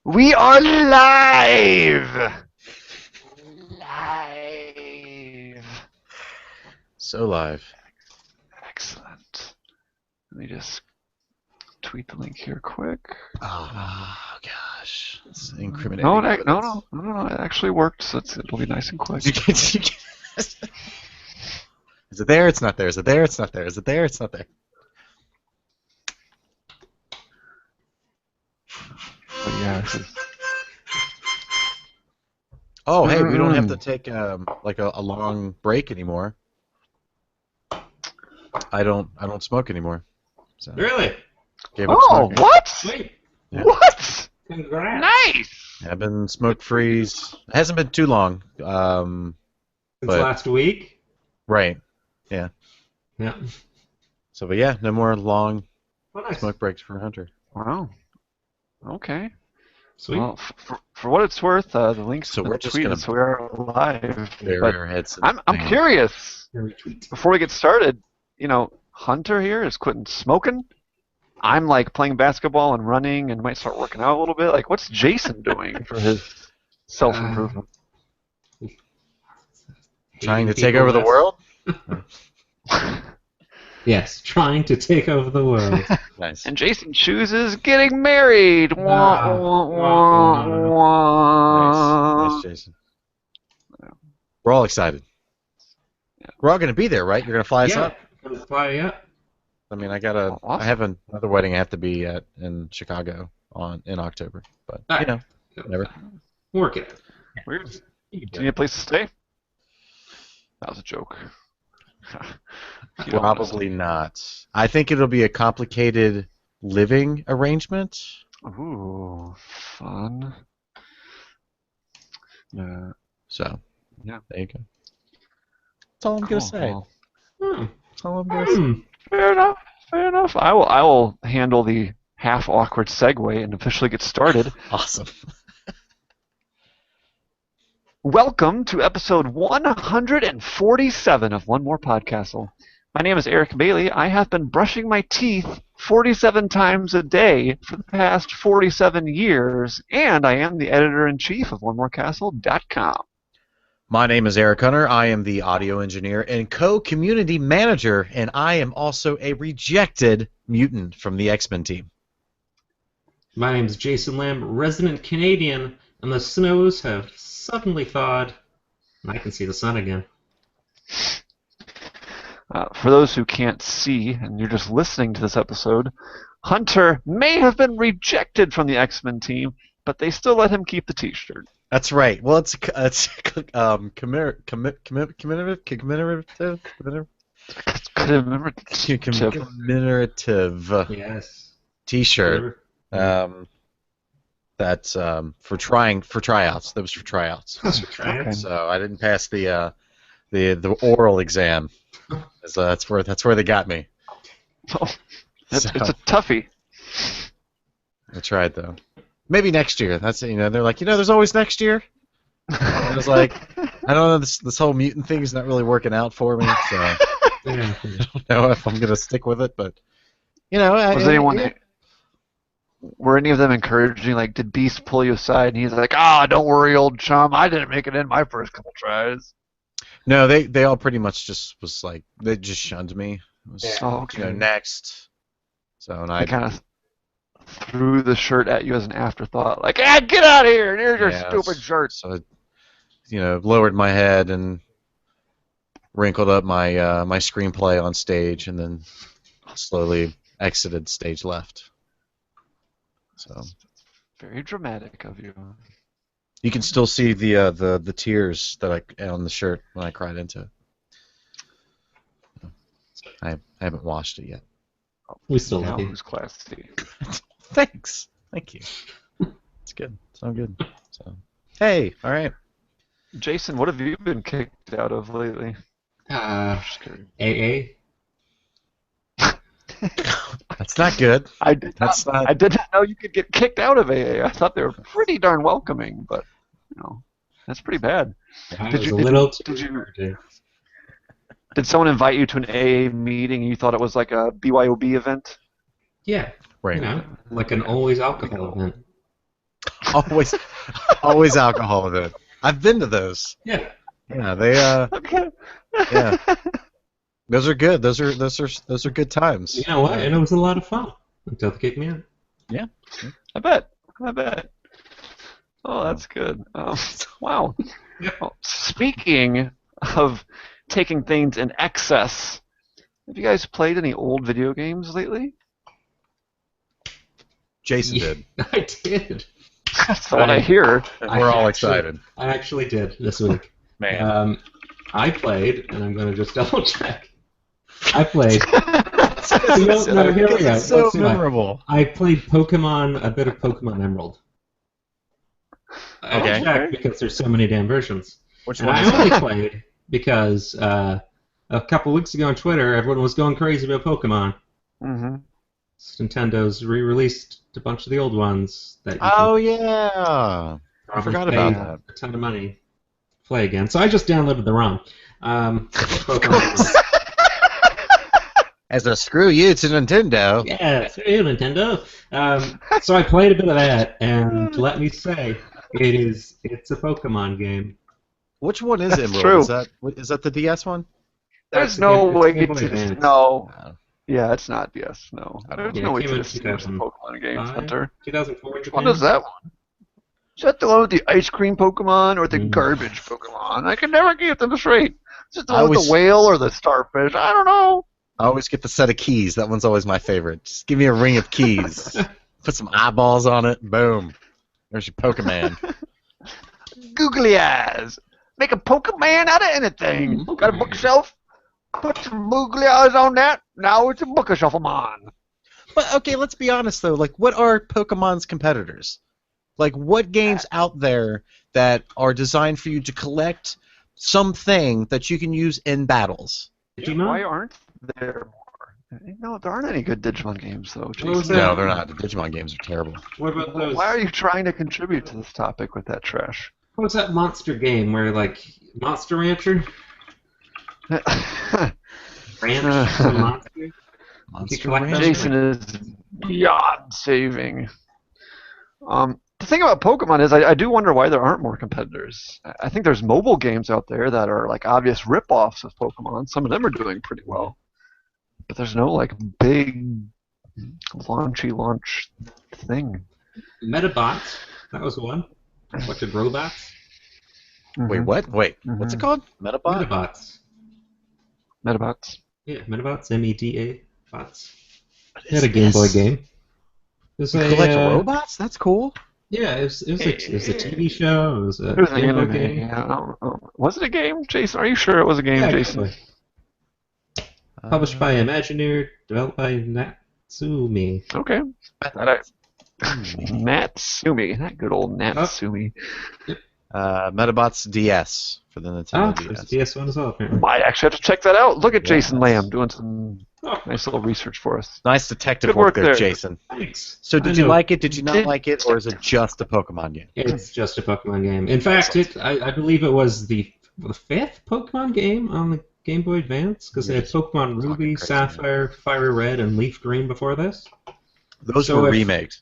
We are live! Live! So live. Excellent. Let me just tweet the link here quick. Oh gosh, it's incriminating. No, it actually worked, so it'll be nice and quick. Is it there? It's not there. Is it there? It's not there. Is it there? It's not there. But yeah, this is... Oh, hey, we don't have to take like a long break anymore. I don't smoke anymore. So. Really? Oh, what? Sweet. Yeah. What? Congrats. Nice! I've been smoke-free. It hasn't been too long. Since but- last week? Right. Yeah. Yeah. So, but yeah, no more long Oh, nice. smoke breaks for Hunter. Wow. Okay. Sweet. Well, for what it's worth, the links So in we're the just tweet, gonna so we are live. bury But our heads. I'm curious. Retweet. Before we get started, Hunter here is quitting smoking. I'm like playing basketball and running and might start working out a little bit. Like, what's Jason doing for his self-improvement? Trying to Hating take people over the less. world? Yes, trying to take over the world. Nice. And Jason chooses getting married. Wah, Ah, wah, wah, wah, wah. Nice, Jason. We're all excited. Yeah. We're all going to be there, right? You're going to fly us Yeah. up? Gonna fly you up. I mean, I Awesome. have another wedding I have to be at in Chicago in October, but Ah. you know, whatever. Work it out. Weird. You Do can you need a place to stay? That was a joke. You don't Probably not. I think it'll be a complicated living arrangement. Ooh, fun. So, Yeah. there you go. That's all I'm Cool, gonna say. cool. Hmm. That's all I'm gonna say. Hmm. Fair enough. Fair enough. I will handle the half awkward segue and officially get started. Awesome. Welcome to episode 147 of One More Podcastle. My name is Eric Bailey. I have been brushing my teeth 47 times a day for the past 47 years, and I am the editor-in-chief of OneMoreCastle.com. My name is Eric Hunter. I am the audio engineer and co-community manager, and I am also a rejected mutant from the X-Men team. My name is Jason Lamb, resident Canadian, and the snows have suddenly thawed, and I can see the sun again. For those who can't see, and you're just listening to this episode, Hunter may have been rejected from the X-Men team, but they still let him keep the T-shirt. That's right. Well, it's commemorative. Yes. T-shirt. That's for tryouts. That was for tryouts. Okay. So I didn't pass the oral exam. So that's where they got me. It's So- a toughie. I tried though. Maybe next year. That's they're like there's always next year. And I was like, I don't know, this whole mutant thing is not really working out for me. So I Yeah. don't know if I'm gonna stick with it, but Were any of them encouraging? Like, did Beast pull you aside and he's like, don't worry, old chum, I didn't make it in my first couple tries. No, they all pretty much just was like they just shunned me. It was, Yeah. Oh, okay. next. So and I I kind of threw the shirt at you as an afterthought, like, get out of here, and here's your Yeah, stupid shirt. So I, lowered my head and wrinkled up my my screenplay on stage, and then slowly exited stage left. So Very dramatic of you. you can still see the tears that I on the shirt when I cried into it. I haven't washed it yet. We still Now love you. who's class C? Thanks. Thank you. It's good. Sound good. So hey, all right. Jason, what have you been kicked out of lately? Just kidding. AA? That's not good. I did That's not. I didn't know you could get kicked out of AA. I thought they were pretty darn welcoming, but that's pretty bad. I Did was you- a little did too you- encouraging. Did someone invite you to an AA meeting and you thought it was like a BYOB event? Yeah, Right. like an always alcohol event. Always, always alcohol with it. I've been to those. Yeah. Yeah, they Okay. yeah. Those are good. Those are good times. You know what? And it was a lot of fun until they kicked me out. Yeah. I bet. I bet. Oh, that's good. Wow. Yep. Well, speaking of taking things in excess, have you guys played any old video games lately? Jason did. I did. That's what I hear. We're all excited. I actually did this week. Man. I played, and I'm going to just double check. I played. No, here we go. it's so Let's see. memorable. I played a bit of Pokemon Emerald. I Okay. checked because there's so many damn versions. Which And one I is only that? played because a couple weeks ago on Twitter, everyone was going crazy about Pokemon. Mm-hmm. Nintendo's re-released a bunch of the old ones that you Oh can yeah. I forgot pay about that. a ton of money to play again. So I just downloaded the ROM. Pokemon. As a screw you to Nintendo. Yeah, screw you, Nintendo. So I played a bit of that, and let me say, it's a Pokemon game. Which one is That's Emerald? true. Is that the DS one? There's That's no it's way Game Boy to Advance. no. No. Yeah, it's not. Yes, no. I don't There's know. no Yeah, way it came to out in distinguish the 2005, Pokemon games, Hunter. 2004 in Which Japan. one is that one? Is that the one with the ice cream Pokemon or the Mm. garbage Pokemon? I can never get them straight. Is it the I one with always- the whale or the starfish? I don't know. I always get the set of keys. That one's always my favorite. Just give me a ring of keys. Put some eyeballs on it. Boom. There's your Pokemon. Googly eyes. Make a Pokemon out of anything. Mm, Got a bookshelf? Put some googly eyes on that. Now it's a bookshelfamon. But okay, let's be honest though. Like, what are Pokemon's competitors? Like, what games out there that are designed for you to collect something that you can use in battles? Digimon? Why aren't there more? No, there aren't any good Digimon games, though. What was Jason. that? No, they're not. The Digimon games are terrible. What about those? Why are you trying to contribute to this topic with that trash? What was that monster game where, like, Monster Rancher? Ranch? Some monster? Monster collect Ranch. them? Jason is beyond saving. The thing about Pokemon is I do wonder why there aren't more competitors. I think there's mobile games out there that are like obvious rip-offs of Pokemon. Some of them are doing pretty well. But there's no like big launch thing. Metabots. That was one. Bunch of robots. Wait, what? Wait, what's it called? Metabot? Metabots. Metabots. Yeah, Metabots. MEDA bots. What They had is a Game Boy this? game. It was You a, collect robots? That's cool. Yeah, it was a TV show. It was a It was an Game Boy anime. game. Yeah, I don't know. Was it a game, Jason? Are you sure it was a game, Yeah, Jason? Game Boy. Published by Imagineer, developed by Natsumi. Okay. Natsumi. That good old Natsumi. Metabots DS for the Ah, Nintendo there's a DS. DS one as well, apparently. Might actually have to check that out. Look at Yeah, Jason that's- Lamb doing some Oh, nice little research for us. Nice detective Good work work there, there. Jason. thanks. So I did you know. like it? Did you not Did- like it? Or is it just a Pokemon game? It's just a Pokemon game. In fact, I believe it was the fifth Pokemon game on the Game Boy Advance, because they had Pokemon Talking Ruby, crazy, Sapphire, Fire Red, and Leaf Green before this. Those So were if- remakes.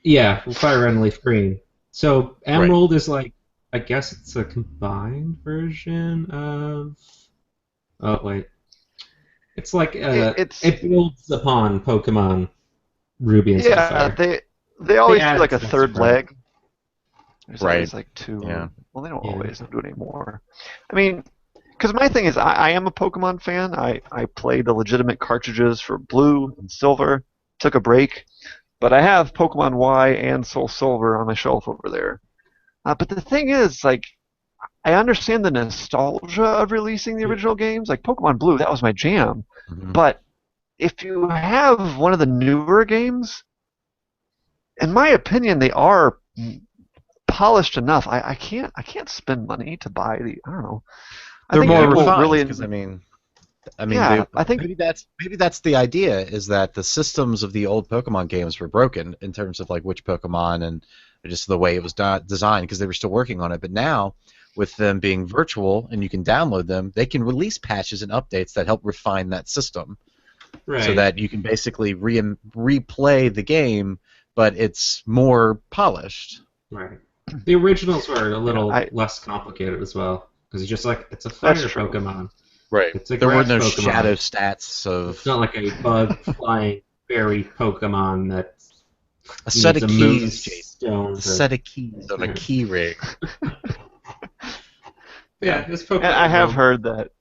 Yeah, Fire Red and Leaf Green. So Emerald is like, I guess it's a combined version of. Oh wait, it's like it builds upon Pokemon Ruby and Yeah, Sapphire. they always add do like a stuff, third right? leg. There's Right. always like two. Yeah. Well, they don't Yeah. always do it anymore. I mean, because my thing is, I am a Pokemon fan. I played the legitimate cartridges for Blue and Silver. Took a break, but I have Pokemon Y and Soul Silver on my shelf over there. But the thing is, like, I understand the nostalgia of releasing the original games. Like Pokemon Blue, that was my jam. Mhm. But if you have one of the newer games, in my opinion, they are polished enough. I can't spend money to buy the. I don't know. I They're think more people refined really. because I mean, Yeah, I think- maybe that's the idea is that the systems of the old Pokemon games were broken in terms of like which Pokemon and just the way it was designed because they were still working on it. But now, with them being virtual and you can download them, they can release patches and updates that help refine that system Right. so that you can basically replay the game, but it's more polished. Right. The originals were a little I- less complicated as well, because it's just like it's a That's fire true. Pokemon. Right. It's a There were grass no Pokemon. shadow stats of It's not like a bug flying fairy Pokemon that a set needs of a keys, Jason. moonstone. A set of keys on a key ring. Yeah, this And Pokemon. I have heard that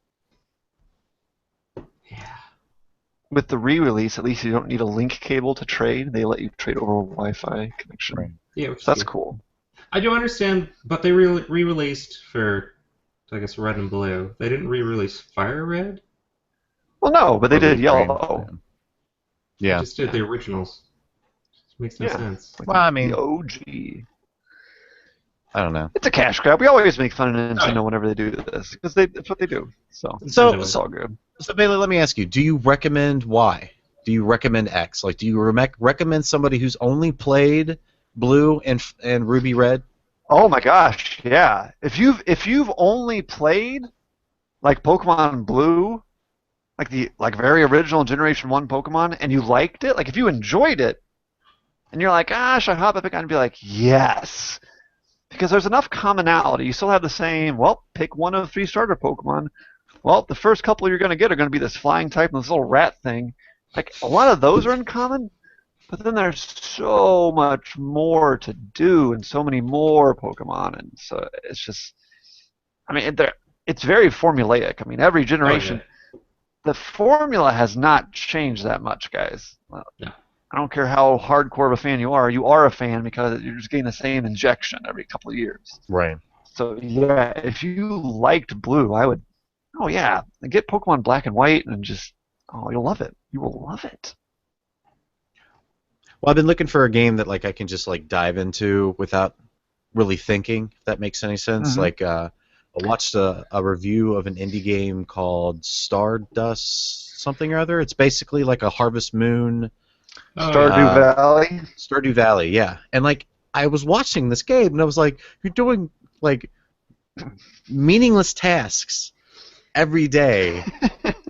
Yeah. with the re-release, at least you don't need a link cable to trade. They let you trade over a Wi-Fi connection. Right. Yeah, So that's cool. I do understand, but they re-released for, I guess, Red and Blue. They didn't re-release Fire Red. Well, no, but they did Green. yellow. They Yeah. just did the originals. Makes no Yeah. sense. Like Well, I mean, the OG. I don't know. It's a cash grab. We always make fun of Nintendo yeah. whenever they do this because that's what they do. So So- it's all good. So Bailey, let me ask you: do you recommend Y? Do you recommend X? Like, do you recommend somebody who's only played Blue and Ruby Red? Oh my gosh, yeah. If you've only played like Pokemon Blue, like the very original Generation 1 Pokemon, and you liked it, like if you enjoyed it, and you're like, ah, should I hop up and be like, yes. Because there's enough commonality. You still have the same, well, pick one of 3 starter Pokemon. Well, the first couple you're going to get are going to be this flying type and this little rat thing. Like, a lot of those are in common, but then there's so much more to do and so many more Pokemon. And so it's just, I mean, it's very formulaic. I mean, every generation, the formula has not changed that much, guys. Yeah. I don't care how hardcore of a fan you are a fan because you're just getting the same injection every couple of years. Right. So yeah, if you liked Blue, I would, oh yeah, get Pokemon Black and White and just, oh, you'll love it. You will love it. Well, I've been looking for a game that like I can just like dive into without really thinking. If that makes any sense. Mhm. Like I watched a review of an indie game called Stardust something or other. It's basically like a Harvest Moon. Stardew Valley. Stardew Valley, yeah. And like I was watching this game and I was like, you're doing like meaningless tasks every day.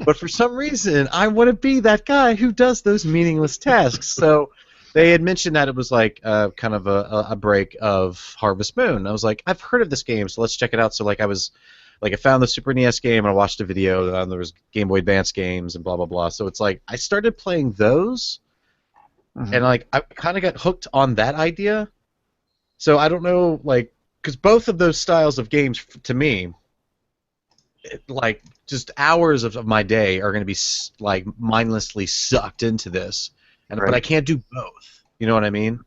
But for some reason I want to be that guy who does those meaningless tasks. So they had mentioned that it was like kind of a break of Harvest Moon. I was like, I've heard of this game, so let's check it out. So like I found the Super NES game and I watched a video, and there was Game Boy Advance games and blah blah blah. So it's like I started playing those. And like I kind of got hooked on that idea, so I don't know, like, because both of those styles of games, to me, like just hours of my day are going to be like mindlessly sucked into this, and but I can't do both. You know what I mean?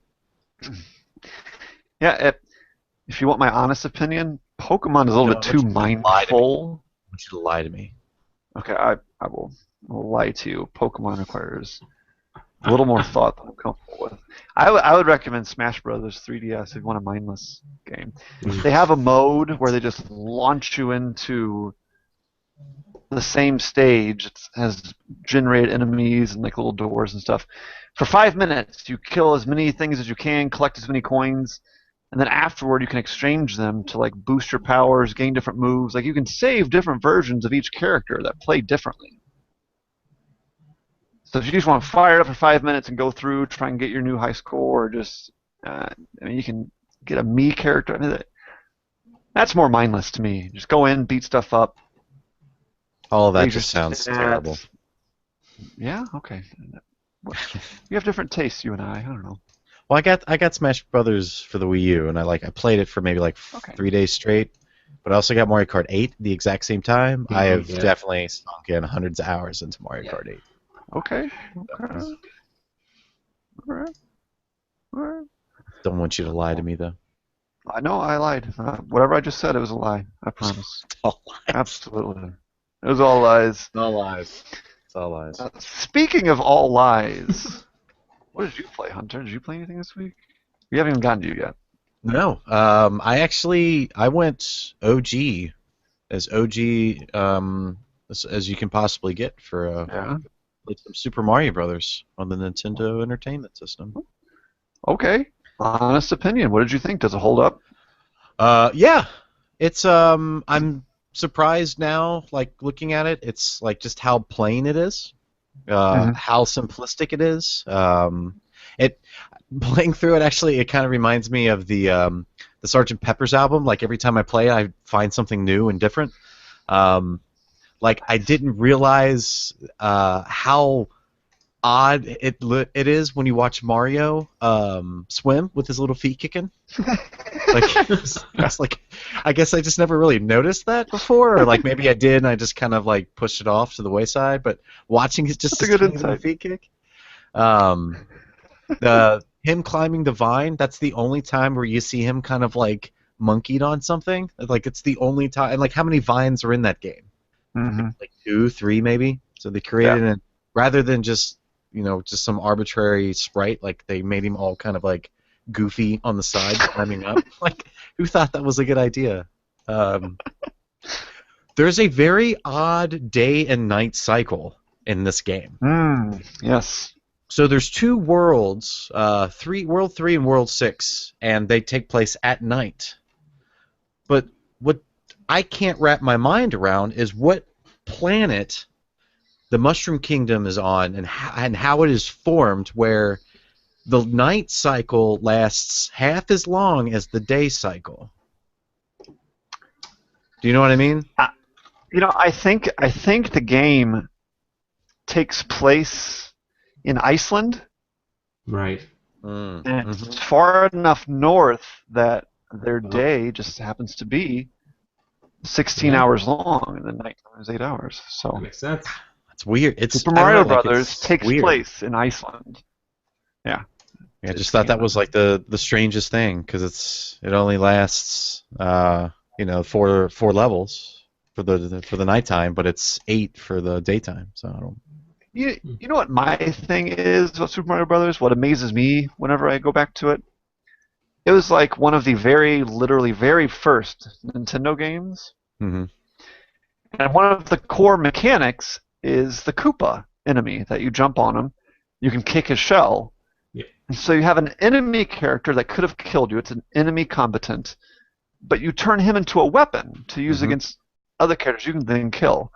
Yeah. If you want my honest opinion, Pokemon is a little bit too mindful. I want you to lie to me. Okay, I will lie to you. Pokemon requires a little more thought than I'm comfortable with. I would recommend Smash Brothers 3DS if you want a mindless game. They have a mode where they just launch you into the same stage. It has generated enemies and like little doors and stuff. For 5 minutes, you kill as many things as you can, collect as many coins, and then afterward you can exchange them to like boost your powers, gain different moves. Like you can save different versions of each character that play differently. So if you just want to fire it up for 5 minutes and go through, try and get your new high score, or just, I mean, you can get a Mii character. I mean, that's more mindless to me. Just go in, beat stuff up. All that raise just your sounds stats. terrible. Yeah, okay. You have different tastes, you and I don't know. Well, I got Smash Brothers for the Wii U, and I played it for maybe like 3 days straight. But I also got Mario Kart 8 the exact same time. I have definitely sunk in hundreds of hours into Mario Kart 8. Okay. All right. Don't want you to lie to me, though. I know I lied. Whatever I just said, it was a lie. I promise. All lies. Absolutely. It was all lies. All lies. It's all lies. Speaking of all lies, what did you play, Hunter? Did you play anything this week? We haven't even gotten to you yet. No. I went OG as you can possibly get for played some Super Mario Brothers on the Nintendo Entertainment System. Okay. Honest opinion. What did you think? Does it hold up? Yeah. It's I'm surprised now, like looking at it. It's like just how plain it is, how simplistic it is. It playing through it actually, it kind of reminds me of the Sgt. Pepper's album. Like every time I play it, I find something new and different. Like I didn't realize how odd it is when you watch Mario swim with his little feet kicking. Like, I guess I just never really noticed that before, or like maybe I did and I just kind of like pushed it off to the wayside. But watching his just That's a good his insight. feet kick, him climbing the vine, that's the only time where you see him kind of like monkeyed on something. Like it's the only time. And like how many vines are in that game? Mm-hmm. Like 2, 3 maybe. So they created it rather than just just some arbitrary sprite. Like they made him all kind of like goofy on the side climbing up. Like who thought that was a good idea? There's a very odd day and night cycle in this game. Yes. So there's 2 worlds, World 3 and World 6, and they take place at night. But what I can't wrap my mind around is what planet the Mushroom Kingdom is on and how it is formed, where the night cycle lasts half as long as the day cycle. Do you know what I mean? I think the game takes place in Iceland. Right. And it's far enough north that their day just happens to be 16 hours long, and the night time is 8 hours. So That makes sense. It's weird. Super Mario Brothers takes place in Iceland. Yeah. I just thought that was like the strangest thing, because it only lasts 4 levels for the nighttime, but it's 8 for the daytime. So I don't. You know what my thing is about Super Mario Brothers? What amazes me whenever I go back to it? It was like one of the literally very first Nintendo games. Mm-hmm. And one of the core mechanics is the Koopa enemy, that you jump on him, you can kick his shell. Yeah. And so you have an enemy character that could have killed you. It's an enemy combatant. But you turn him into a weapon to use against other characters you can then kill.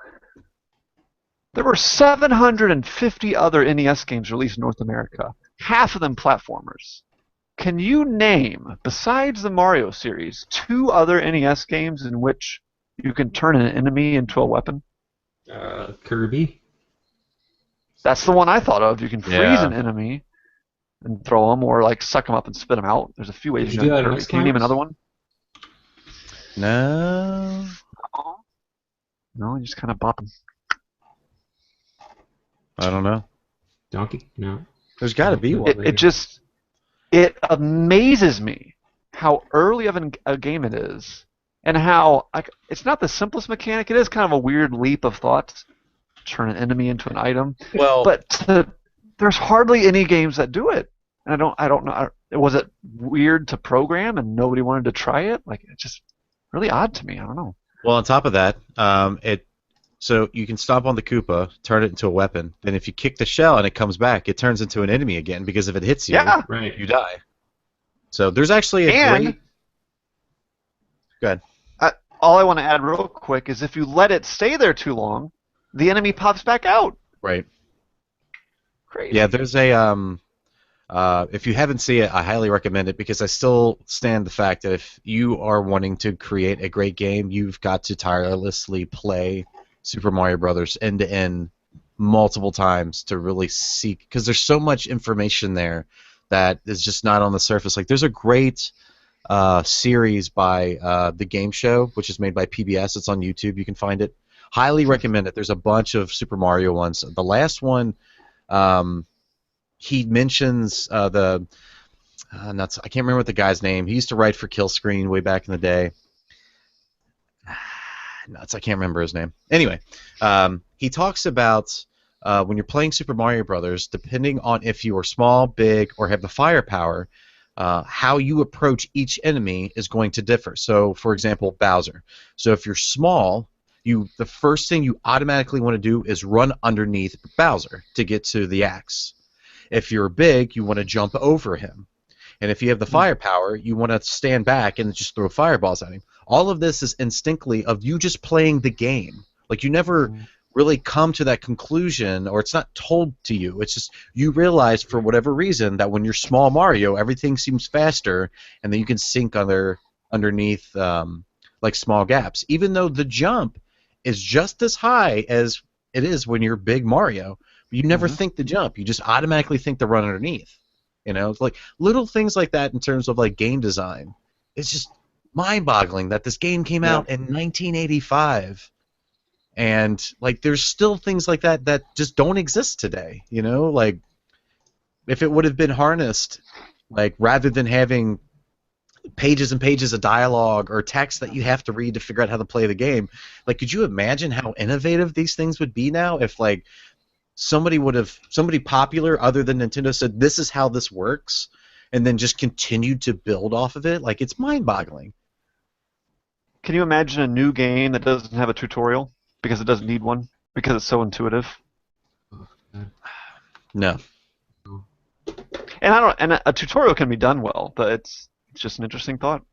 There were 750 other NES games released in North America, half of them platformers. Can you name, besides the Mario series, 2 other NES games in which you can turn an enemy into a weapon? Kirby. That's the one I thought of. You can freeze an enemy and throw them, or like suck them up and spit them out. There's a few ways Did you you can do that Kirby. in Can you name X-Games? another one? No. No, you just kind of bop them. I don't know. Donkey? No. There's got to be one. It amazes me how early of a game it is, and how it's not the simplest mechanic. It is kind of a weird leap of thought to turn an enemy into an item. Well, but there's hardly any games that do it. And I don't know. Was it weird to program and nobody wanted to try it? Like, it's just really odd to me. I don't know. Well, on top of that, so you can stomp on the Koopa, turn it into a weapon. Then if you kick the shell and it comes back, it turns into an enemy again, because if it hits you, Right. you die. So there's actually a great. Go ahead. All I want to add real quick is if you let it stay there too long, the enemy pops back out. Right. Crazy. Yeah, there's a if you haven't seen it, I highly recommend it, because I still stand the fact that if you are wanting to create a great game, you've got to tirelessly play Super Mario Brothers end to end multiple times to really seek, because there's so much information there that is just not on the surface. Like there's a great series by The Game Show, which is made by PBS. It's on YouTube. You can find it. Highly recommend it. There's a bunch of Super Mario ones. The last one, he mentions I can't remember what the guy's name. He used to write for Kill Screen way back in the day. I can't remember his name. Anyway, he talks about when you're playing Super Mario Brothers, depending on if you are small, big, or have the firepower, how you approach each enemy is going to differ. So, for example, Bowser. So if you're small, the first thing you automatically want to do is run underneath Bowser to get to the axe. If you're big, you want to jump over him. And if you have the firepower, you want to stand back and just throw fireballs at him. All of this is instinctively of you just playing the game. Like you never really come to that conclusion, or it's not told to you. It's just you realize for whatever reason that when you're small Mario, everything seems faster, and then you can sink underneath like small gaps, even though the jump is just as high as it is when you're big Mario. But you never think the jump; you just automatically think the run underneath. It's like little things like that in terms of like game design. It's just mind-boggling that this game came out in 1985. And like, there's still things like that that just don't exist today. Like, if it would have been harnessed, like rather than having pages and pages of dialogue or text that you have to read to figure out how to play the game, like, could you imagine how innovative these things would be now if like somebody popular other than Nintendo said this is how this works, and then just continued to build off of it? Like, it's mind-boggling. Can you imagine a new game that doesn't have a tutorial? Because it doesn't need one, because it's so intuitive. No. And a tutorial can be done well, but it's just an interesting thought.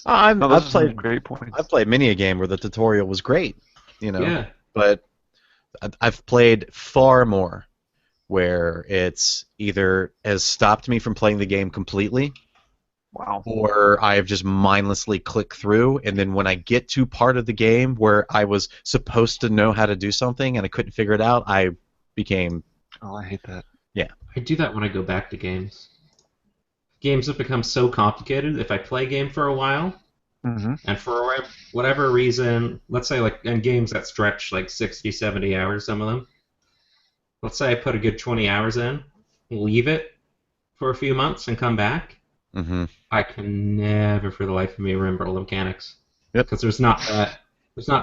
I've played great points. I've played many a game where the tutorial was great, Yeah. But I've played far more where it's either has stopped me from playing the game completely. Wow. Or I've just mindlessly clicked through, and then when I get to part of the game where I was supposed to know how to do something and I couldn't figure it out, I became... Oh, I hate that. Yeah. I do that when I go back to games. Games have become so complicated. If I play a game for a while, and for whatever reason, let's say like in games that stretch like 60, 70 hours, some of them, let's say I put a good 20 hours in, leave it for a few months and come back, I can never for the life of me remember all the mechanics. Yep. Because there's not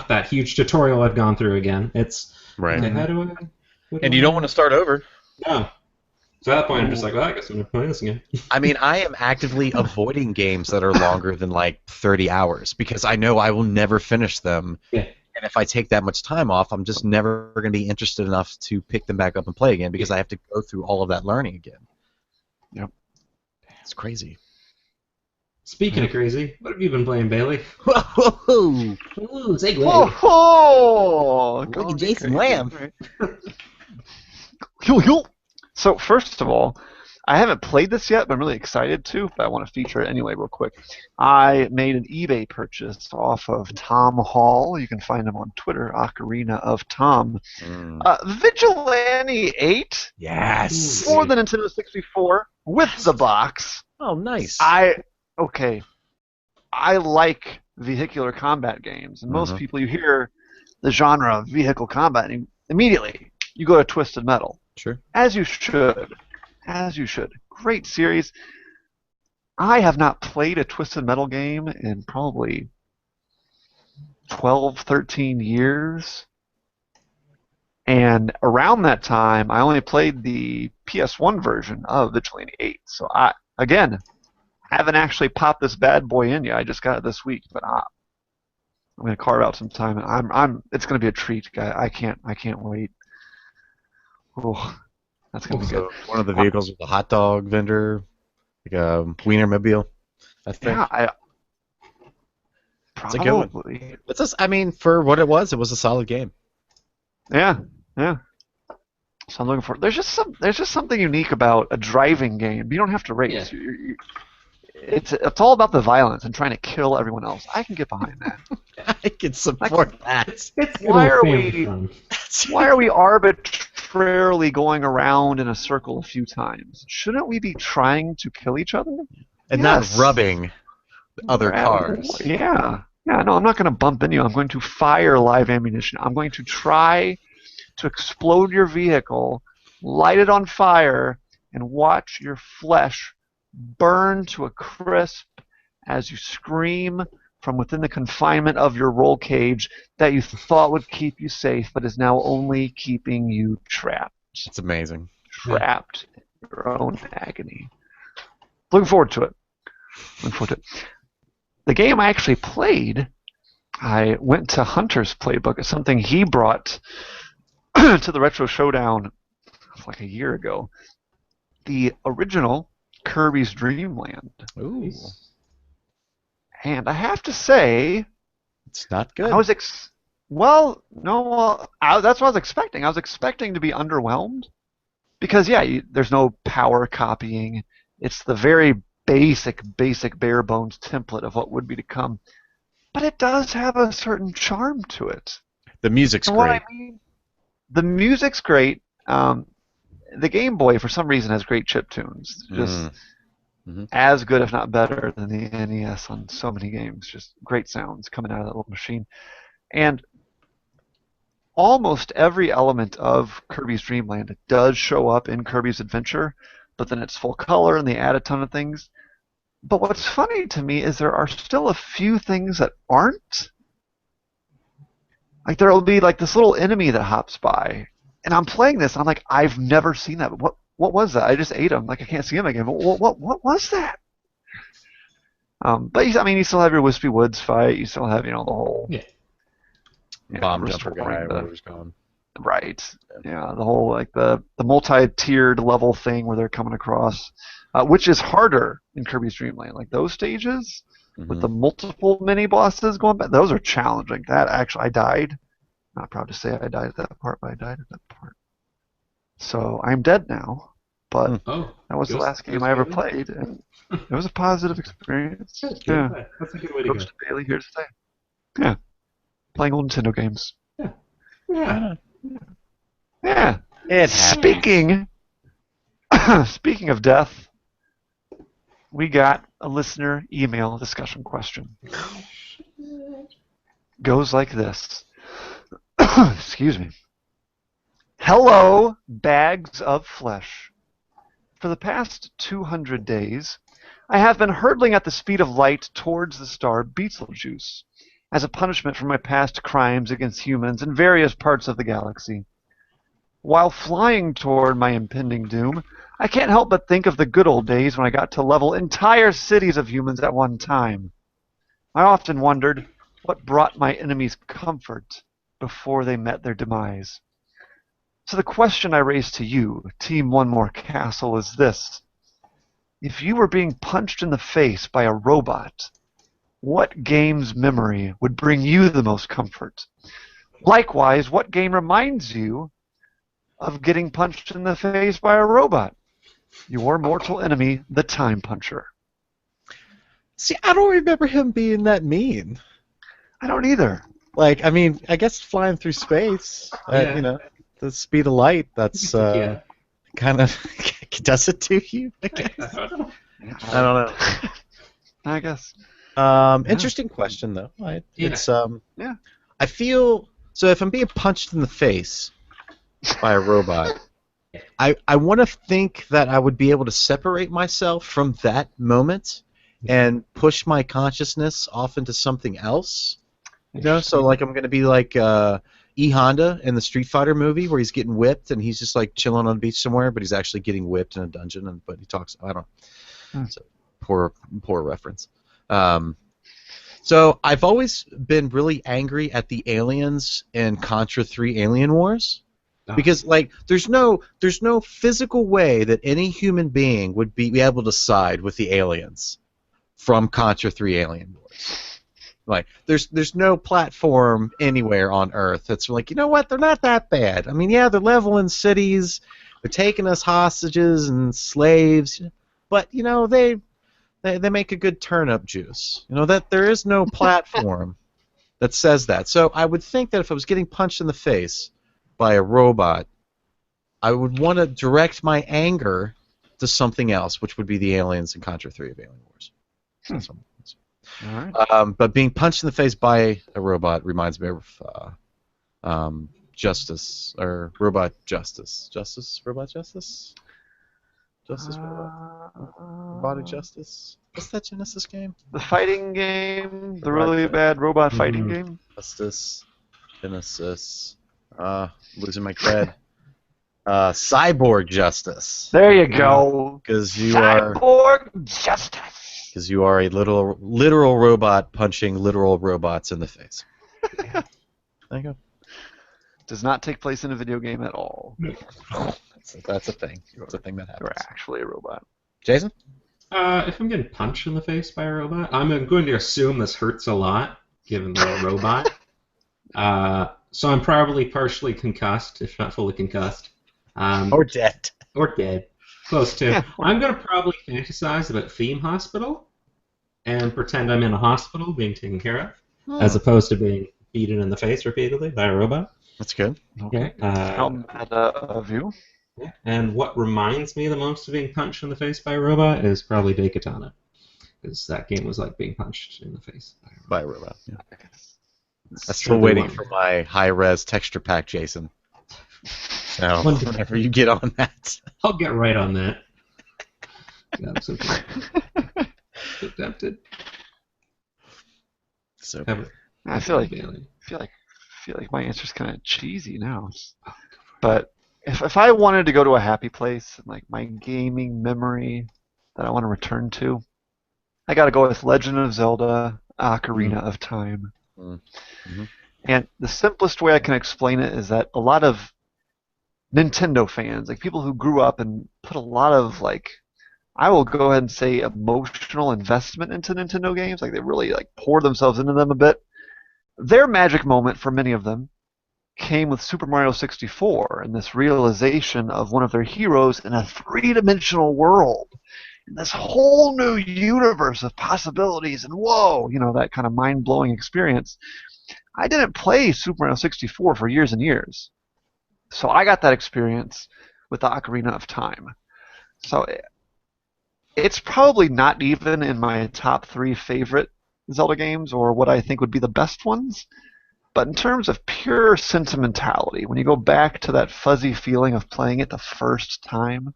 that huge tutorial I've gone through again. It's right. Okay, how do I? And you don't want to start over. No. So at that point, I'm just like, well, I guess I'm going to play this again. I mean, I am actively avoiding games that are longer than like 30 hours because I know I will never finish them. Yeah. And if I take that much time off, I'm just never going to be interested enough to pick them back up and play again because I have to go through all of that learning again. Yep. It's crazy. Speaking of crazy, what have you been playing, Bailey? Whoa! Ooh, segue. Whoa! Look at Jason Lamb. So first of all, I haven't played this yet, but I'm really excited to. But I want to feature it anyway, real quick. I made an eBay purchase off of Tom Hall. You can find him on Twitter, Ocarina of Tom. Vigilante 8. Yes. For the Nintendo 64 with the box. Oh, nice. I like vehicular combat games, and most people, you hear the genre of vehicle combat, and immediately you go to Twisted Metal. Sure. As you should. As you should. Great series. I have not played a Twisted Metal game in probably 12, 13 years. And around that time, I only played the PS1 version of Vigilante 8. So I haven't actually popped this bad boy in yet. I just got it this week, but I'm going to carve out some time, and it's going to be a treat. I can't wait. Oh, that's going to be good. One of the vehicles with a hot dog vendor, like a Wienermobile, I think. Yeah, it's a good one. It's just, I mean, for what it was a solid game. Yeah. So I'm looking for. There's just something unique about a driving game. You don't have to race. Yeah. It's all about the violence and trying to kill everyone else. I can get behind that. I can support that. It's Why are we arbitrarily going around in a circle a few times? Shouldn't we be trying to kill each other? And not rubbing other cars. Yeah. Yeah, no, I'm not going to bump into you. I'm going to fire live ammunition. I'm going to try to explode your vehicle, light it on fire, and watch your flesh burn to a crisp as you scream from within the confinement of your roll cage that you thought would keep you safe, but is now only keeping you trapped. It's amazing. Trapped in your own agony. Looking forward to it. The game I actually played, I went to Hunter's Playbook. It's something he brought to the Retro Showdown like a year ago. The original Kirby's Dream Land. Ooh. And I have to say, it's not good. Well, no, that's what I was expecting. I was expecting to be underwhelmed because, yeah, there's no power copying. It's the very basic, bare bones template of what would be to come. But it does have a certain charm to it. The music's And what great. I mean, the music's great. The Game Boy, for some reason, has great chip tunes. Just as good, if not better, than the NES on so many games. Just great sounds coming out of that little machine. And almost every element of Kirby's Dream Land does show up in Kirby's Adventure, but then it's full color and they add a ton of things. But what's funny to me is there are still a few things that aren't. Like there will be like this little enemy that hops by, and I'm playing this. And I'm like, I've never seen that. What was that? I just ate him. Like I can't see him again. But what was that? But you still have your Wispy Woods fight. You still have the whole bomb jumper guy, whatever's going. Right. Yeah, the whole like the multi-tiered level thing where they're coming across, which is harder in Kirby's Dream Land. Like those stages with the multiple mini bosses going back, those are challenging. That actually, I died. Not proud to say I died at that part, but I died at that part. So I'm dead now. But that was the last game I ever played, and it was a positive experience. Yeah, that's a good way to go. Bailey here to stay. Yeah, playing old Nintendo games. Yeah. Speaking of death, we got a listener email discussion question. Goes like this. Excuse me. Hello, bags of flesh. For the past 200 days, I have been hurtling at the speed of light towards the star Betelgeuse, as a punishment for my past crimes against humans in various parts of the galaxy. While flying toward my impending doom, I can't help but think of the good old days when I got to level entire cities of humans at one time. I often wondered what brought my enemies comfort before they met their demise. So the question I raise to you, Team One More Castle, is this. If you were being punched in the face by a robot, what game's memory would bring you the most comfort? Likewise, what game reminds you of getting punched in the face by a robot? Your mortal enemy, the Time Puncher. See, I don't remember him being that mean. I don't either. Like, I mean, I guess flying through space, the speed of light, that's kind of does it to you, I guess. I don't know. I guess. Interesting question, though. It's I feel so. If I'm being punched in the face by a robot, I want to think that I would be able to separate myself from that moment and push my consciousness off into something else. So like I'm going to be like E. Honda in the Street Fighter movie where he's getting whipped and he's just like chilling on the beach somewhere, but he's actually getting whipped in a dungeon. But he talks. I don't know. So, poor reference. So I've always been really angry at the aliens in Contra 3 Alien Wars. Because like there's no physical way that any human being would be able to side with the aliens from Contra 3 Alien Wars. Like there's no platform anywhere on Earth that's like, you know what, they're not that bad. I mean, yeah, they're leveling cities, they're taking us hostages and slaves, but they make a good turnip juice. That there is no platform that says that. So I would think that if I was getting punched in the face by a robot, I would want to direct my anger to something else, which would be the aliens in Contra 3 of Alien Wars. All right. But being punched in the face by a robot reminds me of Justice, or Robot Justice. Robot Justice? Robotic Justice? What's that Genesis game? The fighting game? The really bad robot fighting game? Justice. Genesis. Losing my cred. Cyborg Justice. There you go. Because you Cyborg Justice. Because you are a literal robot punching literal robots in the face. There you go. Does not take place in a video game at all. That's a thing. It's a thing that happens. You're actually a robot. Jason? If I'm getting punched in the face by a robot, I'm going to assume this hurts a lot, given the robot. So I'm probably partially concussed, if not fully concussed. Or dead. Or dead. Close to. Yeah. I'm going to probably fantasize about Theme Hospital and pretend I'm in a hospital being taken care of, as opposed to being beaten in the face repeatedly by a robot. That's good. Okay. How meta of you. Yeah. And what reminds me the most of being punched in the face by a robot is probably Daikatana, because that game was like being punched in the face by a robot. By robot. Yeah. I'm Sure still they waiting won. for my high-res texture pack, Jason. So One day. whenever you get on that. I'll get right on that. God, I'm so tempted. So I feel like my answer's kind of cheesy now. But if I wanted to go to a happy place and like my gaming memory that I want to return to, I got to go with Legend of Zelda: Ocarina of Time. Mm-hmm. And the simplest way I can explain it is that a lot of Nintendo fans, like people who grew up and put a lot of like, I will go ahead and say emotional investment into Nintendo games, like they really like pour themselves into them a bit. Their magic moment for many of them came with Super Mario 64 and this realization of one of their heroes in a three-dimensional world, in this whole new universe of possibilities, and whoa, that kind of mind-blowing experience. I didn't play Super Mario 64 for years and years, so I got that experience with the Ocarina of Time. So it's probably not even in my top 3 favorite Zelda games or what I think would be the best ones. But in terms of pure sentimentality, when you go back to that fuzzy feeling of playing it the first time,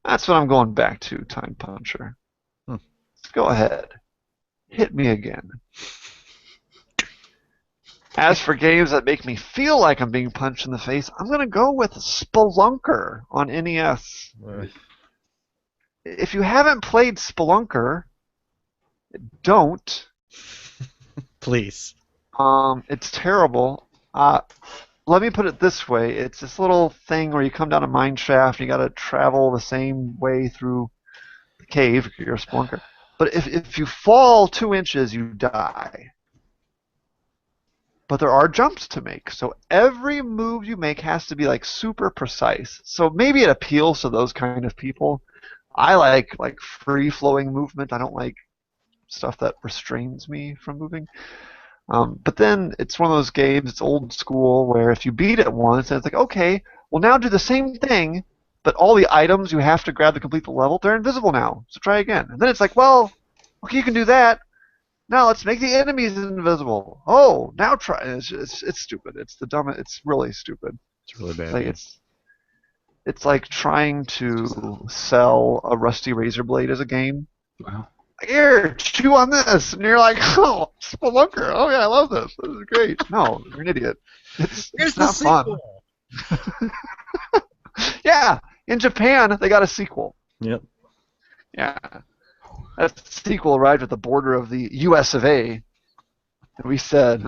that's what I'm going back to, Time Puncher. Go ahead. Hit me again. As for games that make me feel like I'm being punched in the face, I'm going to go with Spelunker on NES. If you haven't played Spelunker, don't. Please. It's terrible. Let me put it this way. It's this little thing where you come down a mine shaft and you got to travel the same way through the cave if you're a spelunker. But if you fall 2 inches, you die. But there are jumps to make, so every move you make has to be like super precise. So maybe it appeals to those kind of people. I like free-flowing movement. I don't like stuff that restrains me from moving. But then it's one of those games, it's old school, where if you beat it once, and it's like, okay, well now do the same thing, but all the items you have to grab to complete the level, they're invisible now, so try again. And then it's like, well, okay, you can do that. Now let's make the enemies invisible. Oh, now try. It's stupid. It's really stupid. It's really bad. Like it's like trying to sell a rusty razor blade as a game. Wow. Here, chew on this, and you're like, oh, Spelunker. Oh yeah, I love this. This is great. No, you're an idiot. It's not fun. Yeah, in Japan they got a sequel. Yep. Yeah. That sequel arrived at the border of the US of A. And we said,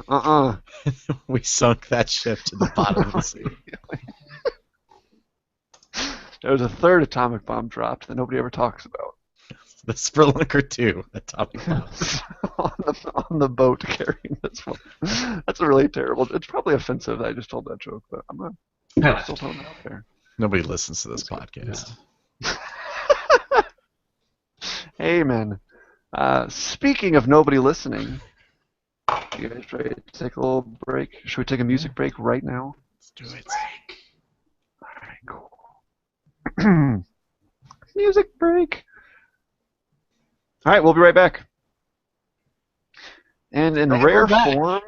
We sunk that ship to the bottom of the sea. There was a third atomic bomb dropped that nobody ever talks about. The Spelunker 2 atomic bomb. on the boat carrying this one. That's a really terrible. It's probably offensive that I just told that joke, but I'm still throwing it out there. Nobody listens to this podcast. Amen. Speaking of nobody listening, you guys ready to take a little break? Should we take a music break right now? Let's do it. All right, cool. Music break. All right, we'll be right back. And in rare form,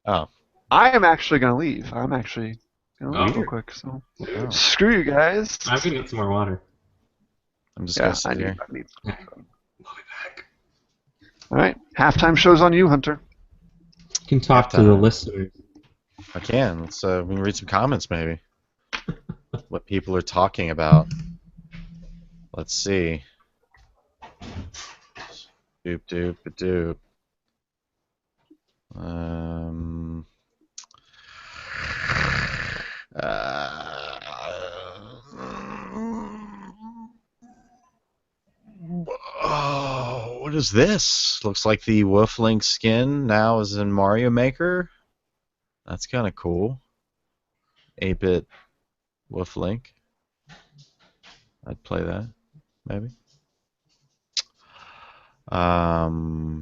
I am actually going to leave. I'm actually going to leave real quick. So screw you guys. I'm going to get some more water. I'm just going to sit here. I need some. I'll be back. All right, halftime show's on you, Hunter. You can talk to the listeners. I can. We can read some comments, maybe. What people are talking about. Let's see. Doop doop doop. Oh, what is this? Looks like the Wolf Link skin now is in Mario Maker. That's kind of cool. 8-bit Wolf Link. I'd play that, maybe.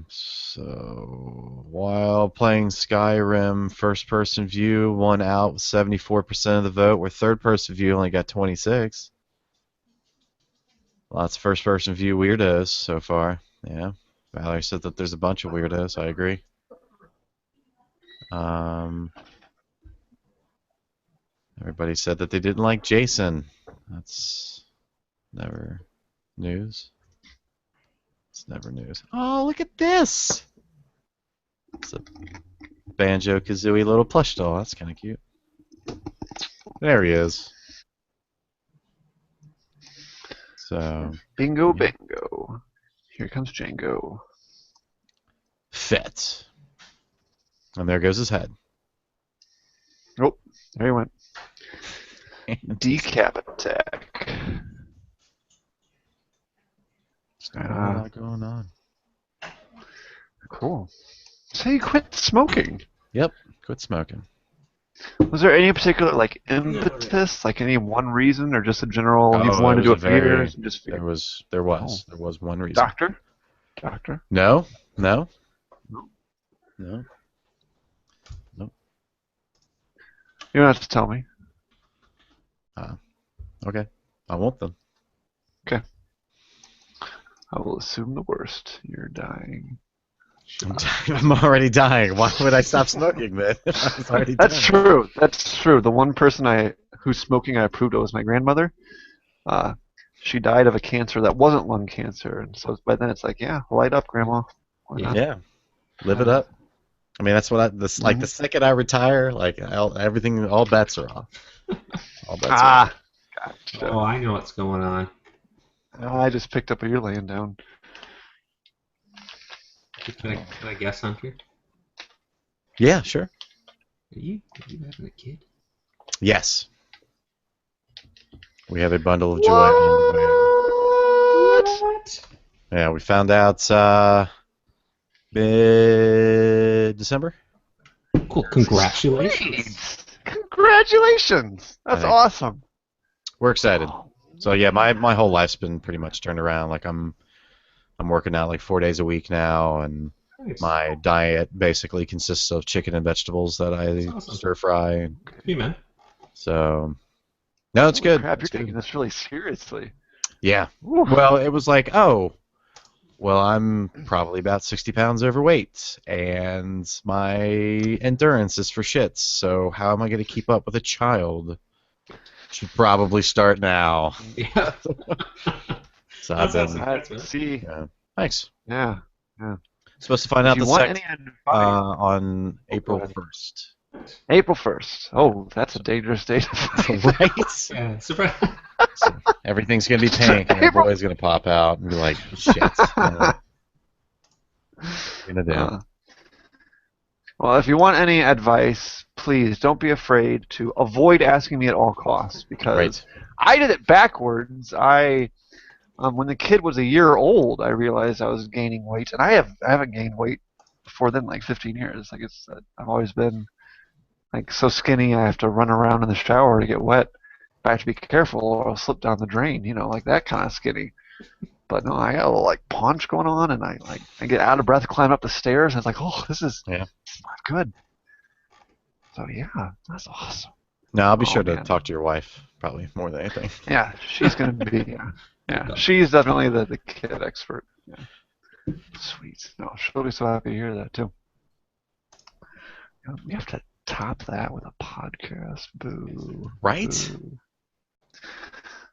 So while playing Skyrim, first-person view won out with 74% of the vote, where third-person view only got 26. Lots of first-person view weirdos so far. Yeah, Valerie said that there's a bunch of weirdos. I agree. Everybody said that they didn't like Jason. That's never news. It's never news. Oh, look at this! It's a Banjo-Kazooie little plush doll. That's kind of cute. There he is. So. Bingo, bingo. Here comes Django. Fit. And there goes his head. Oh, there he went. Decap attack. Got a lot going on. Cool. So you quit smoking. Yep, quit smoking. Was there any particular impetus, like any one reason, or just a general you've wanted to do it for years? And just there was one reason. Doctor. No. No. You don't have to tell me. Okay, I won't then. Okay. I will assume the worst. You're dying. I'm already dying. Why would I stop smoking then? I was already That's dying. true. That's true. The one person who's smoking I approved of was my grandmother. She died of a cancer that wasn't lung cancer, and so by then it's like, yeah, light up, Grandma. Why not? Yeah, live it up. I mean, that's what the second I retire, everything, all bets are off. All bets are off. Gotcha. Oh, I know what's going on. I just picked up what you're laying down. Can I guess, Hunter? Yeah, sure. Are you having a kid? Yes. We have a bundle of joy on the way. What? Yeah, we found out mid-December. Cool. Congratulations. Congratulations. That's awesome. We're excited. So yeah, my whole life's been pretty much turned around. Like I'm working out like 4 days a week now, and Nice. my diet basically consists of chicken and vegetables that I stir fry. Hey, man. So no, it's good. Crap, It's you're good. taking this really seriously. Yeah. Woo. Well, it was like, I'm probably about 60 pounds overweight, and my endurance is for shits. So how am I going to keep up with a child? Should probably start now. Yeah. So That's I've been, awesome. See. yeah. Thanks. Yeah. Supposed to find out If you the want sex any advice, on April ahead. 1st. April 1st. Oh, that's a dangerous date. Right? Yeah. Surprise. So everything's going to be pink, and the boy's going to pop out and be like, shit. What gonna do? Well, if you want any advice, please don't be afraid to avoid asking me at all costs, because Right. I did it backwards. When the kid was a year old, I realized I was gaining weight, and I haven't gained weight before then, like 15 years. Like I've always been like so skinny I have to run around in the shower to get wet. I have to be careful or I'll slip down the drain, like that kind of skinny. But no, I got a little paunch going on, and I get out of breath, climb up the stairs, and it's like, oh, this is not good. So yeah, that's awesome. No, I'll be sure to man. talk to your wife, probably more than anything. Yeah, she's gonna be yeah. She's definitely the kid expert. Yeah. Sweet. No, she'll be so happy to hear that too. We have to top that with a podcast. Boo. Right? Boo.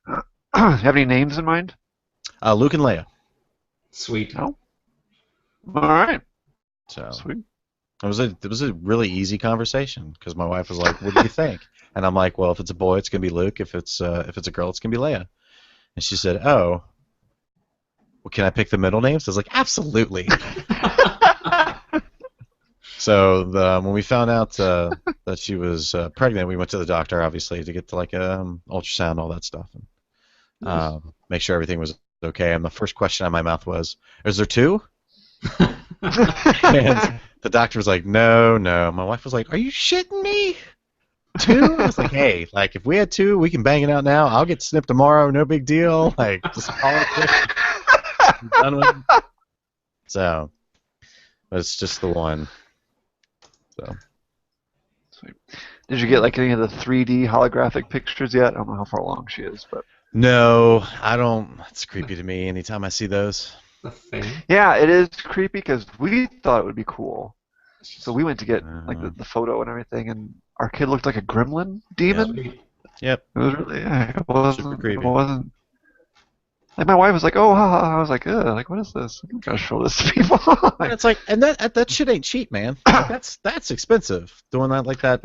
You have any names in mind? Luke and Leia. Sweet. No. All right. So Sweet. it was a really easy conversation, because my wife was like, "What do you think?" And I'm like, "Well, if it's a boy, it's gonna be Luke. If it's a girl, it's gonna be Leia." And she said, "Oh, well, can I pick the middle names?" I was like, "Absolutely." So when we found out that she was pregnant, we went to the doctor, obviously, to get to ultrasound, all that stuff, and make sure everything was okay. And the first question out of my mouth was, "Is there two?" And The doctor was like, no. My wife was like, are you shitting me? 2? I was like, hey, like if we had 2, we can bang it out now. I'll get snipped tomorrow, no big deal. Like just call it quits. I'm done with it. So, but it's just the one. So. Sweet. Did you get like any of the 3D holographic pictures yet? I don't know how far along she is, but No, I don't. It's creepy to me anytime I see those. The thing. yeah, it is creepy because we thought it would be cool. So we went to get like the photo and everything, and our kid looked like a gremlin demon. Yep. It was really it wasn't Super creepy. It wasn't. Like my wife was like, "Oh, ha, ha, ha." I was like, "Ugh, like what is this? I'm gonna show this to people." And it's like, and that shit ain't cheap, man. Like, that's expensive. Doing that like that.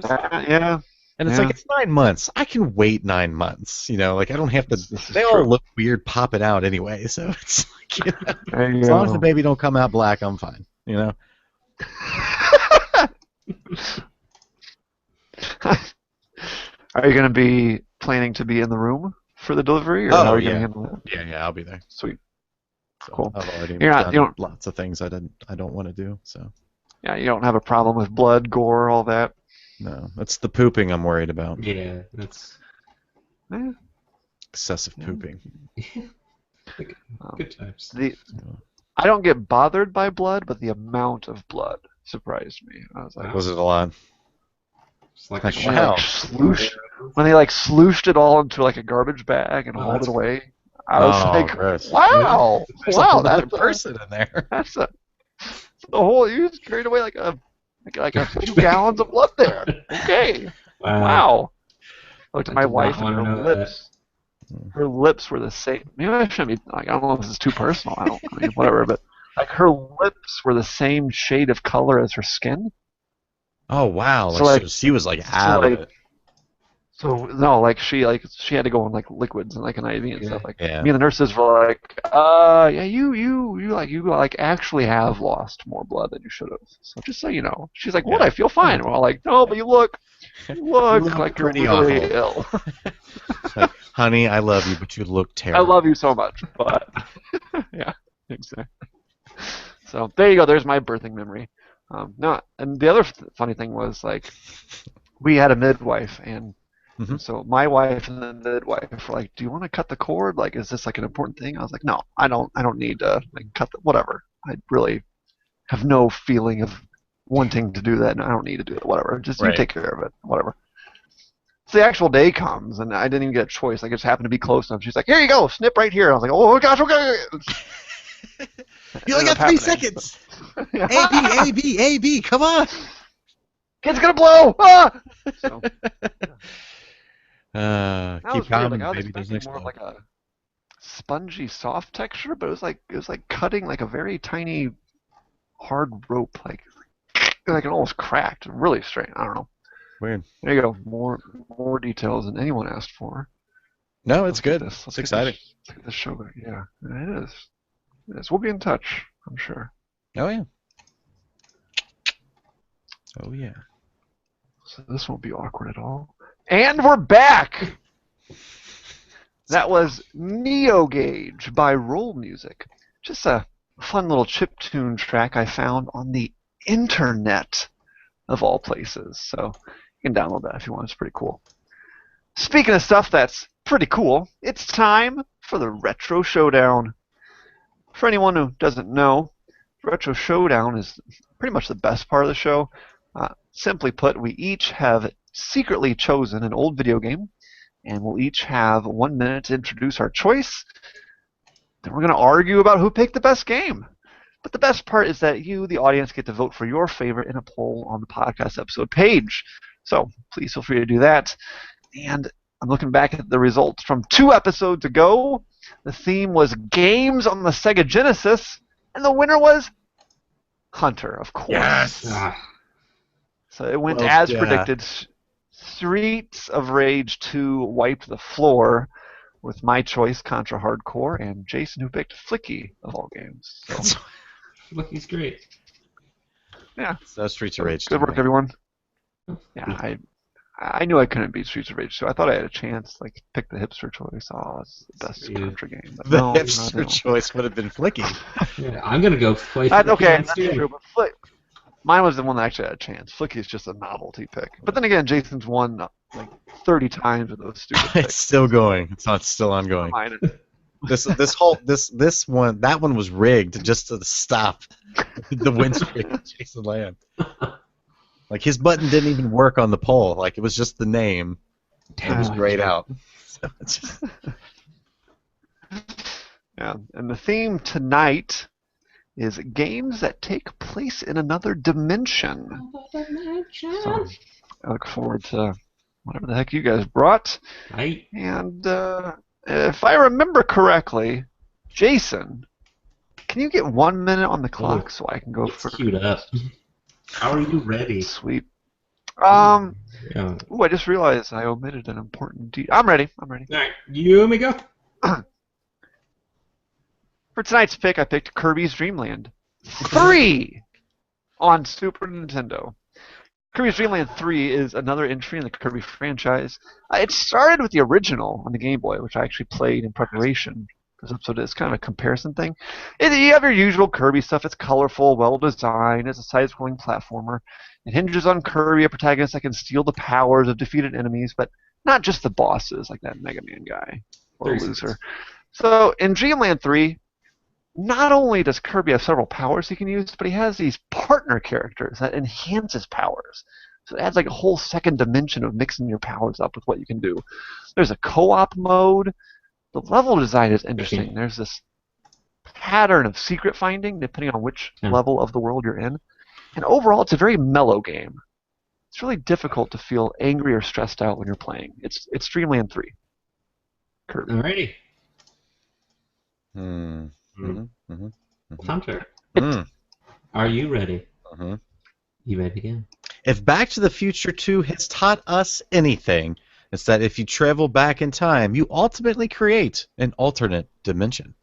Yeah. And it's like it's 9 months. I can wait 9 months. You know, like I don't have to. They all look weird popping out anyway. So it's like, you know, as long as the baby don't come out black, I'm fine. You know. Are you gonna be planning to be in the room for the delivery, or how are you gonna handle it? Yeah, I'll be there. Sweet. So Cool. I've already You done don't lots of things I don't want to do. So. Yeah, you don't have a problem with blood, gore, all that. No, that's the pooping I'm worried about. Yeah, that's Excessive pooping. good times. I don't get bothered by blood, but the amount of blood surprised me. I was like, Was it a lot? It's like Like, a wow. when they like slooshed it all into like a garbage bag and hauled it away. I was like, gross. wow, There's wow, another that's person in there. That's the whole. You just carried away like a few gallons of blood there. Okay, wow. I looked at my wife and her lips. Her lips were the same. Maybe I shouldn't be like. I don't know if this is too personal. I mean, whatever. But like her lips were the same shade of color as her skin. Oh wow! So, like, like- she was like out of it. So no, like she had to go on like liquids and like an IV and stuff like. Yeah. Me and the nurses were like, yeah, you actually have lost more blood than you should have. So just so you know, she's like, what? Yeah. I feel fine. We're all like, no, but you look like you're pretty really awful. ill. Like, honey, I love you, but you look I terrible. love you so much, but yeah, exactly. So there you go. There's my birthing memory. No, and the other funny thing was like, we had a midwife, and so my wife and the midwife were like, "Do you want to cut the cord? Like, is this like an important thing?" I was like, "No, I don't need to like cut the whatever. I really have no feeling of wanting to do that, and I don't need to do it. Whatever. Just you take care of it. Whatever." So the actual day comes, and I didn't even get a choice. Like, it just happened to be close enough. She's like, "Here you go, snip right here." And I was like, "Oh gosh, okay." You only got 3 seconds. A B, come on. Kid's gonna blow! Ah! So, That was keep weird. calm, Like, I was baby doesn't expecting more of explode. like a spongy, soft texture, but it was like cutting like a very tiny, hard rope, like it almost cracked. Really strange. I don't know. Weird. There you go. More details than anyone asked for. No, it's good. Let's It's get exciting. Let's get this show going. Yeah, it is. It is. We'll be in touch, I'm sure. Oh yeah. Oh yeah. So this won't be awkward at all. And we're back! That was Neo Gauge by Roll Music. Just a fun little chiptune track I found on the internet, of all places. So you can download that if you want. It's pretty cool. Speaking of stuff that's pretty cool, it's time for the Retro Showdown. For anyone who doesn't know, Retro Showdown is pretty much the best part of the show. Simply put, we each have secretly chosen an old video game, and we'll each have 1 minute to introduce our choice. Then we're going to argue about who picked the best game. But the best part is that you, the audience, get to vote for your favorite in a poll on the podcast episode page. So please feel free to do that. And I'm looking back at the results from 2 episodes ago. The theme was games on the Sega Genesis, and the winner was Hunter, of course. Yes. So it went Well, as yeah. predicted. Streets of Rage 2 wiped the floor with my choice, Contra Hardcore, and Jason, who picked Flicky of all games. So, Flicky's great. yeah. So Streets of Rage. Good work, everyone. Yeah, I knew I couldn't beat Streets of Rage 2. I thought I had a chance. Like, pick the hipster choice. Oh, it's the best Contra game. But The no, hipster choice would have been Flicky. Yeah, I'm gonna go play That's Flicky okay. on That's Steam. true. But Mine was the one that actually had a chance. Flicky's just a novelty pick. But then again, Jason's won like 30 times with those stupid picks. It's still going. It's still ongoing. This one, that one was rigged just to stop the win streak of Jason Land. Like his button didn't even work on the poll. Like it was just the name. It was grayed out. So it's just... Yeah, and the theme tonight is games that take place in another dimension. So I look forward to whatever the heck you guys brought. Right. And if I remember correctly, Jason, can you get 1 minute on the clock so I can go It's first? queued up. How are you ready? Sweet. Yeah. Ooh, I just realized I omitted an important detail. I'm ready. All right, you may go. For tonight's pick, I picked Kirby's Dream Land 3 on Super Nintendo. Kirby's Dream Land 3 is another entry in the Kirby franchise. It started with the original on the Game Boy, which I actually played in preparation for this episode. It's kind of a comparison thing. You have your usual Kirby stuff. It's colorful, well-designed. It's a side-scrolling platformer. It hinges on Kirby, a protagonist that can steal the powers of defeated enemies, but not just the bosses, like that Mega Man guy or a loser. So in Dreamland 3, not only does Kirby have several powers he can use, but he has these partner characters that enhance his powers. So it adds like a whole second dimension of mixing your powers up with what you can do. There's a co-op mode. The level design is interesting. There's this pattern of secret finding depending on which level of the world you're in. And overall, it's a very mellow game. It's really difficult to feel angry or stressed out when you're playing. It's Dreamland 3. Kirby. Alrighty. Hunter, are you ready? You may begin. If Back to the Future 2 has taught us anything, it's that if you travel back in time, you ultimately create an alternate dimension.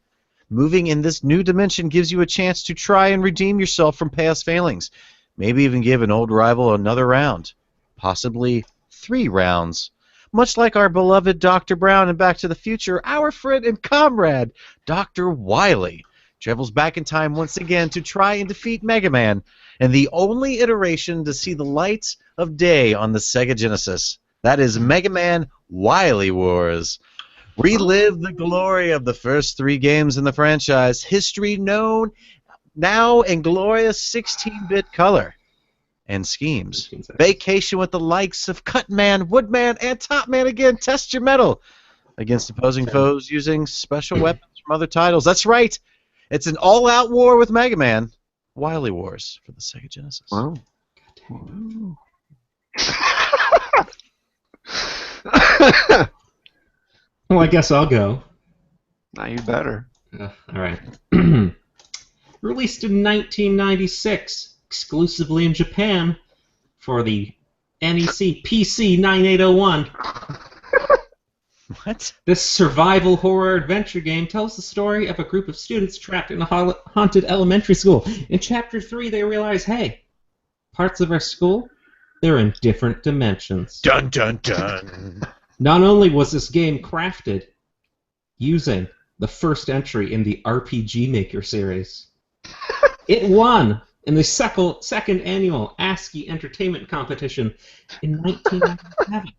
Moving in this new dimension gives you a chance to try and redeem yourself from past failings. Maybe even give an old rival another round. Possibly 3 rounds. Much like our beloved Dr. Brown in Back to the Future, our friend and comrade, Dr. Wily, travels back in time once again to try and defeat Mega Man, and the only iteration to see the light of day on the Sega Genesis. That is Mega Man Wily Wars. Relive the glory of the first 3 games in the franchise, history known now in glorious 16-bit color and schemes. Vacation with the likes of Cutman, Woodman, and Topman again. Test your mettle against opposing foes using special weapons from other titles. That's right. It's an all-out war with Mega Man. Wily Wars for the Sega Genesis. Wow. Well, I guess I'll go. Now you better. All right. Released in 1996, exclusively in Japan, for the NEC PC 9801. What? This survival horror adventure game tells the story of a group of students trapped in a haunted elementary school. In Chapter 3, they realize, hey, parts of our school, they're in different dimensions. Dun dun dun. Not only was this game crafted using the first entry in the RPG Maker series, it won in the second annual ASCII Entertainment Competition in 1997.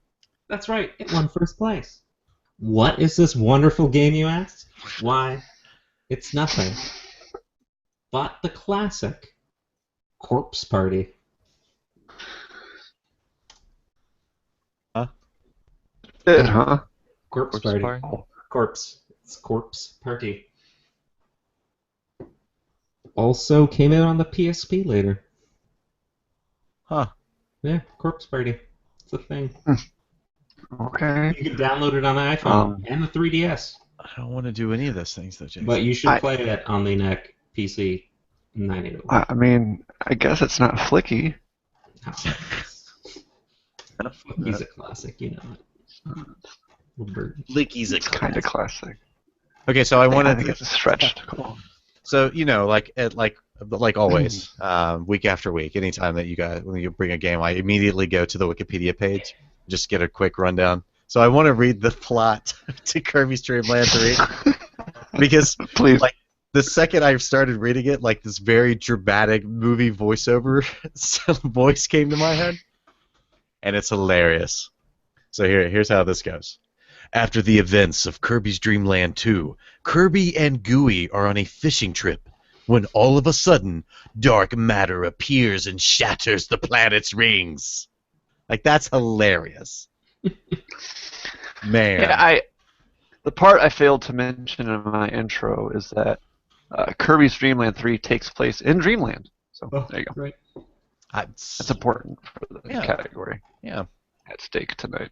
That's right, it won first place. What is this wonderful game, you ask? Why, it's nothing but the classic Corpse Party. Huh? Corpse Party. Oh, Corpse. It's Corpse Party. Also came out on the PSP later. Huh. Yeah, Corpse Party. It's a thing. Okay. You can download it on the iPhone and the 3DS. I don't want to do any of those things, though, Jason. But you should play it on the NEC PC 9801. I mean, I guess it's not flicky. He's a classic, you know it. Licky's a Kind of classic. Okay, so I wanted I think it's stretched. Cool. So like always, week after week, anytime that you guys when you bring a game, I immediately go to the Wikipedia page, just get a quick rundown. So I want to read the plot to Kirby's Dream Land 3 because Please. Like the second I started reading it, like this very dramatic movie voiceover voice came to my head, and it's hilarious. So here's how this goes. After the events of Kirby's Dream Land 2, Kirby and Gooey are on a fishing trip when all of a sudden, dark matter appears and shatters the planet's rings. Like, that's hilarious. Man. Yeah, the part I failed to mention in my intro is that Kirby's Dream Land 3 takes place in Dreamland. So there you go. Right. That's important for the category. Yeah. At stake tonight.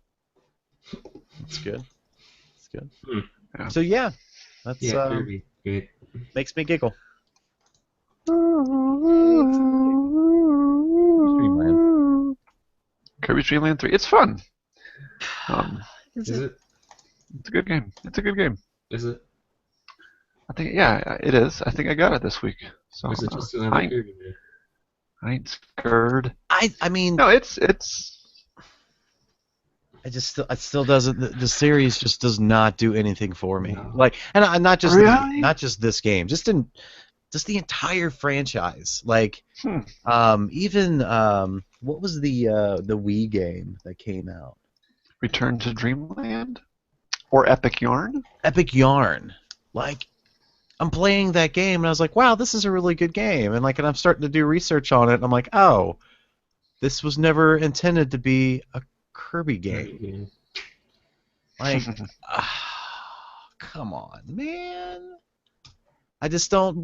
That's good. That's good. Yeah. So yeah, that's Kirby. Good. makes me giggle. Kirby's Dream Land 3. It's fun. Is it? It's a good game. It's a good game. Is it? I think it is. I think I got it this week. So Or is it just another Kirby game? I ain't scared. I mean, No, it's. it still doesn't. The series just does not do anything for me. No. Like, and not just Really? not just this game, just the entire franchise. Like, even what was the Wii game that came out? Return to Dreamland? Or Epic Yarn? Epic Yarn. Like, I'm playing that game and I was like, wow, this is a really good game. And I'm starting to do research on it and I'm like, oh, this was never intended to be a Kirby game. Like, come on, man. I just don't.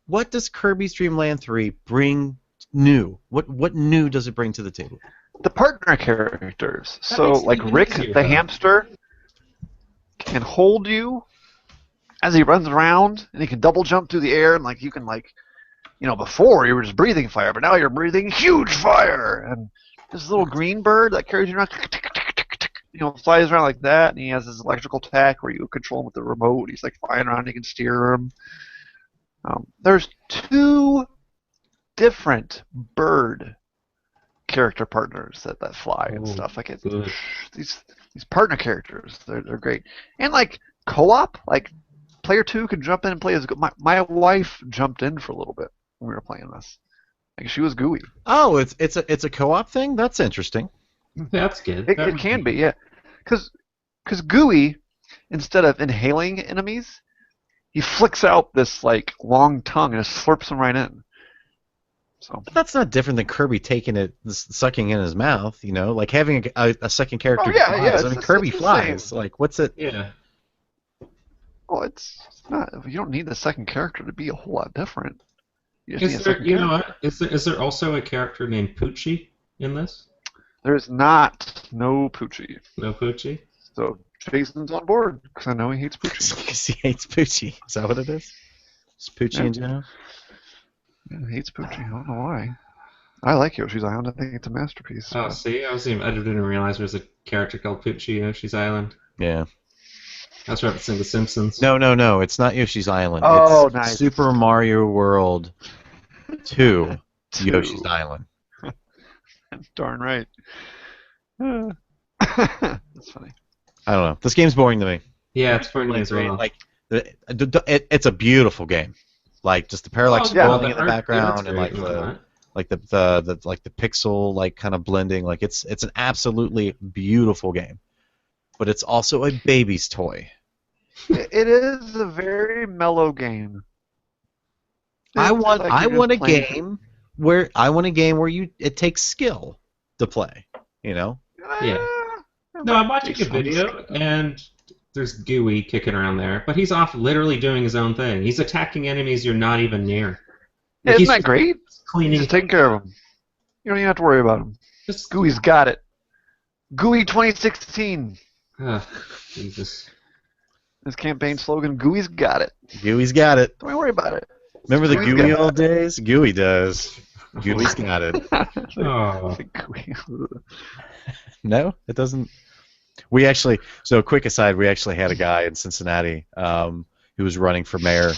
What does Kirby's Dream Land 3 bring new? What new does it bring to the table? The partner characters. That So, makes it like even Rick easier, the though. hamster can hold you as he runs around, and he can double jump through the air, and you can before you were just breathing fire, but now you're breathing huge fire. And this little green bird that carries you around, flies around like that, and he has his electrical attack where you control him with the remote. He's flying around, you can steer him. There's 2 different bird character partners that fly and stuff. Good. These partner characters, they're great. And co-op, player 2 can jump in and play as my wife jumped in for a little bit when we were playing this. She was Gooey. Oh, it's a co-op thing. That's interesting. That's good. It can be, yeah. Because Gooey, instead of inhaling enemies, he flicks out this long tongue and just slurps them right in. So But that's not different than Kirby taking it, sucking in his mouth. Like having a second character. Oh, yeah, flies. yeah, I mean, it's Kirby the flies. same. What's it? Yeah. well, it's not. You don't need the second character to be a whole lot different. You just need Is a there? second You know character. what? Is there also a character named Poochie in this? There's not no Poochie. No Poochie. So Jason's on board because I know he hates Poochie. Because he hates Poochie. Is that what it is? Just Poochie Yeah. in general? Yeah, he hates Poochie. I don't know why. I like Yoshi's Island. I think it's a masterpiece. Oh, but- see, I didn't realize there was a character called Poochie in Yoshi's Island. Yeah. I was referencing The Simpsons. No. It's not Yoshi's Island. Oh, it's nice. Super Mario World 2 Two. Yoshi's Island. Darn right. That's funny. I don't know. This game's boring to me. Yeah, it's for me as well. It's a beautiful game. Just the parallax Oh, yeah, scrolling the in the art- background the and art's great and the pixel kind of blending. It's an absolutely beautiful game. But it's also a baby's toy. It is a very mellow game. I want a playing- game where it takes skill to play. Yeah. Eh, No, I'm watching a video, and there's Gooey kicking around there, but he's off literally doing his own thing. He's attacking enemies you're not even near. Yeah, He's isn't that great? cleaning. Just taking care of him. You don't even have to worry about him. Just, Gooey's got it. Gooey 2016. Jesus. His campaign slogan, Gooey's got it. Gooey's got it. Don't worry about it. Remember the Gooey's Gooey got old days? Gooey does. Gooey's got it. Oh. Gooey. No, it doesn't. Quick aside, we actually had a guy in Cincinnati who was running for mayor.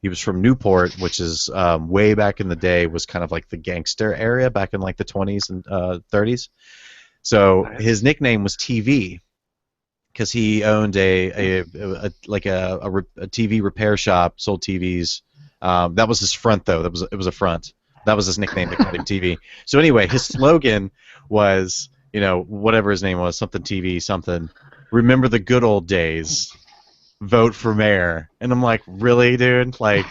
He was from Newport, which is way back in the day, was kind of like the gangster area back in the 20s and 30s. So Nice. his nickname was TV. because he owned a TV repair shop, sold TVs. That was his front though. It was a front. That was his nickname, the Cutting TV. So anyway, his slogan was, whatever his name was, something TV, something. Remember the good old days. Vote for mayor. And I'm like, really, dude? Like,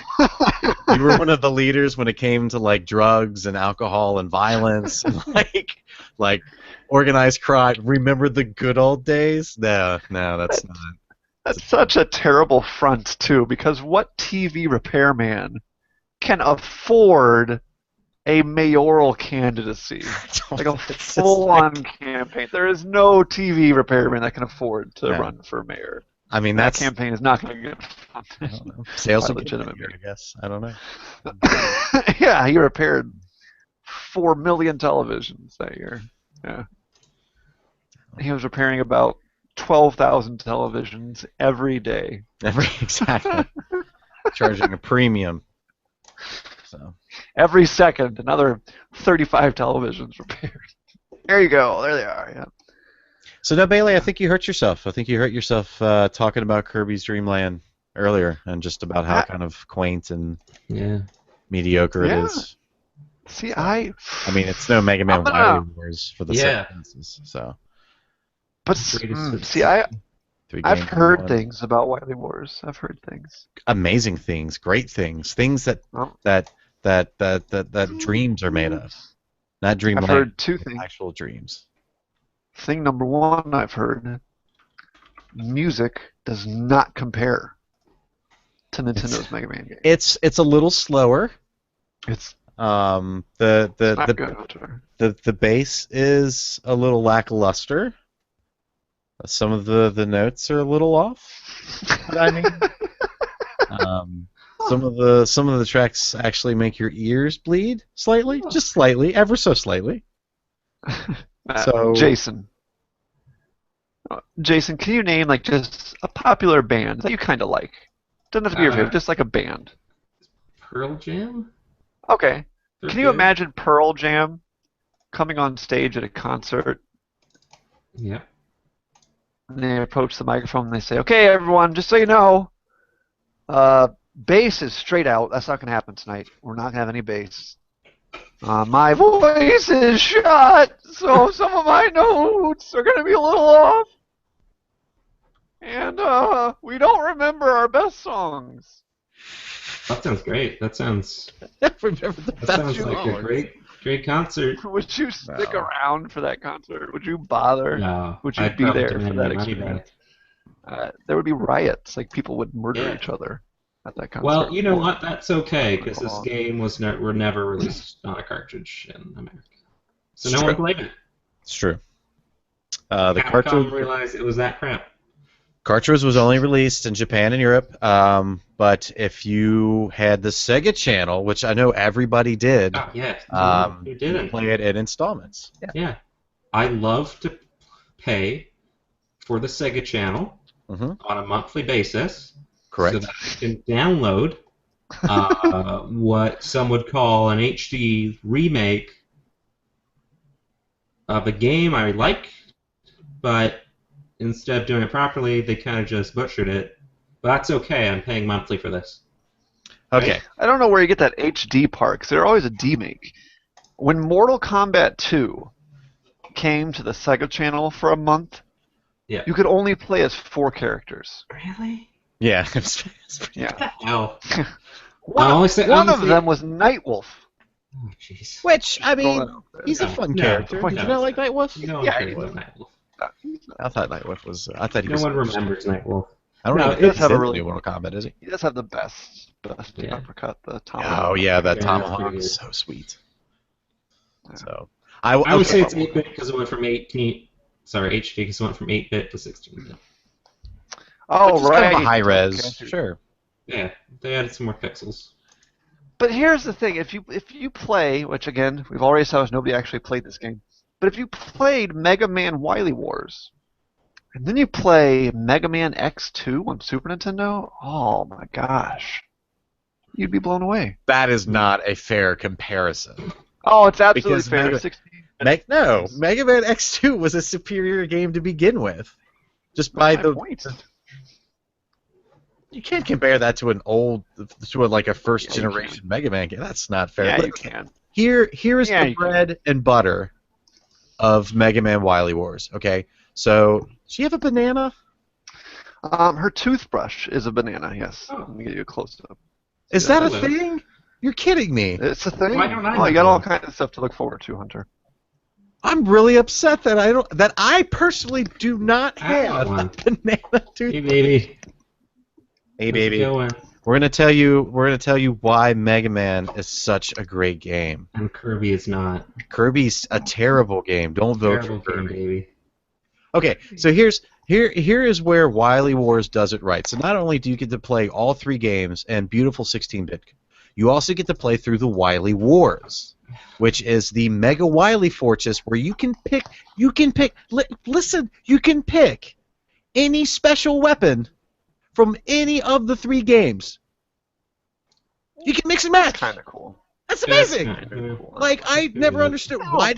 you were one of the leaders when it came to like drugs and alcohol and violence and like organized crime. Remember the good old days? No, that's not. That's such a terrible front too, because what TV repairman can afford a mayoral candidacy, like a full-on campaign? There is no TV repairman that can afford to run for mayor. I mean, that campaign is not going to get funded. Sales are legitimate, I guess. I don't know. Yeah, he repaired 4 million televisions that year. Yeah, he was repairing about 12,000 televisions every day. Exactly. Charging a premium. So every second, another 35 televisions repaired. There you go. There they are. Yeah. So now, Bailey, I think you hurt yourself. I think you hurt yourself talking about Kirby's Dream Land earlier, and just about how kind of quaint and mediocre it is. See, I mean, it's no Mega Man Wily Wars for the sentences, so. But see, I've heard things about Wily Wars. I've heard things. Amazing things, great things, things that dreams are made of, not dreamland. I've heard two things. Actual dreams. Thing number one I've heard, music does not compare to Nintendo's Mega Man game. It's a little slower. It's the bass is a little lackluster. Some of the notes are a little off. I mean, some of the tracks actually make your ears bleed slightly, just slightly, ever so slightly. So Jason, can you name like just a popular band that you kind of like? Doesn't have to be your favorite, just like a band. Pearl Jam? Okay. Can you imagine Pearl Jam coming on stage at a concert? Yeah. And they approach the microphone and they say, "Okay, everyone, just so you know, bass is straight out. That's not going to happen tonight. We're not going to have any bass. My voice is shot, so some of my notes are going to be a little off. And we don't remember our best songs." That sounds great. That sounds like a great concert. Would you stick around for that concert? Would you bother? No. Would you be there for that experience? There would be riots. Like people would murder each other at that concert. Well, you know what? That's okay, because this game was never released on a cartridge in America, so no one played it. It's true. The Capcom cartridge realized it was that crap. Cartridge was only released in Japan and Europe, but if you had the Sega Channel, which I know everybody did, who didn't play it in installments. Yeah, I love to pay for the Sega Channel on a monthly basis. Correct. So that I can download what some would call an HD remake of a game I like, but instead of doing it properly, they kind of just butchered it. But that's okay. I'm paying monthly for this. Okay. Right? I don't know where you get that HD part, because they're always a D-make. When Mortal Kombat 2 came to the Sega Channel for a month, you could only play as 4 characters. Really? Yeah. Yeah. What the hell? One of them was Nightwolf. Oh, jeez. Which, I mean, he's a fun character. Did you not like Nightwolf? Yeah, he was Nightwolf. I thought Nightwolf was. I thought he no was. one remembers Nightwolf. I don't know. He does have a really Mortal Kombat, is he? He does have the best uppercut, the tomahawk. Oh yeah, that tomahawk is so sweet. Yeah. So I would say it's 8-bit because it went from 18. Sorry, HD because it went from 8-bit to 16-bit. Oh right. Kind of a high res, sure. Yeah, they added some more pixels. But here's the thing: if you play, which again we've already established nobody actually played this game, but if you played Mega Man Wily Wars, and then you play Mega Man X2 on Super Nintendo, oh my gosh, you'd be blown away. That is not a fair comparison. Oh, it's absolutely fair. Mega Man X2 was a superior game to begin with. Just by That's my the point. you can't compare that to a first Yeah, you generation Mega Man game. That's not fair. Yeah, Look, you can. here is Yeah, the you can. bread and butter of Mega Man Wily Wars. Okay, so does she have a banana? Her toothbrush is a banana. Yes. Oh. Let me get you a close up. Is Yeah, that a hello. thing? You're kidding me. It's a thing. Why don't I Oh, you have got all one? kinds of stuff to look forward to, Hunter. I'm really upset that I personally do not I have want one. a banana tooth. Hey, baby. Hey, How's baby. it going? We're gonna tell you why Mega Man is such a great game. And Kirby is not. Kirby's a terrible game. Don't vote Terrible for game, Kirby. baby. Okay, so here is where Wily Wars does it right. So not only do you get to play all 3 games and beautiful 16-bit, you also get to play through the Wily Wars, which is the Mega Wily Fortress where you can pick any special weapon from any of the 3 games. You can mix and match. Kind of cool. That's amazing. Yeah. Like, I never understood why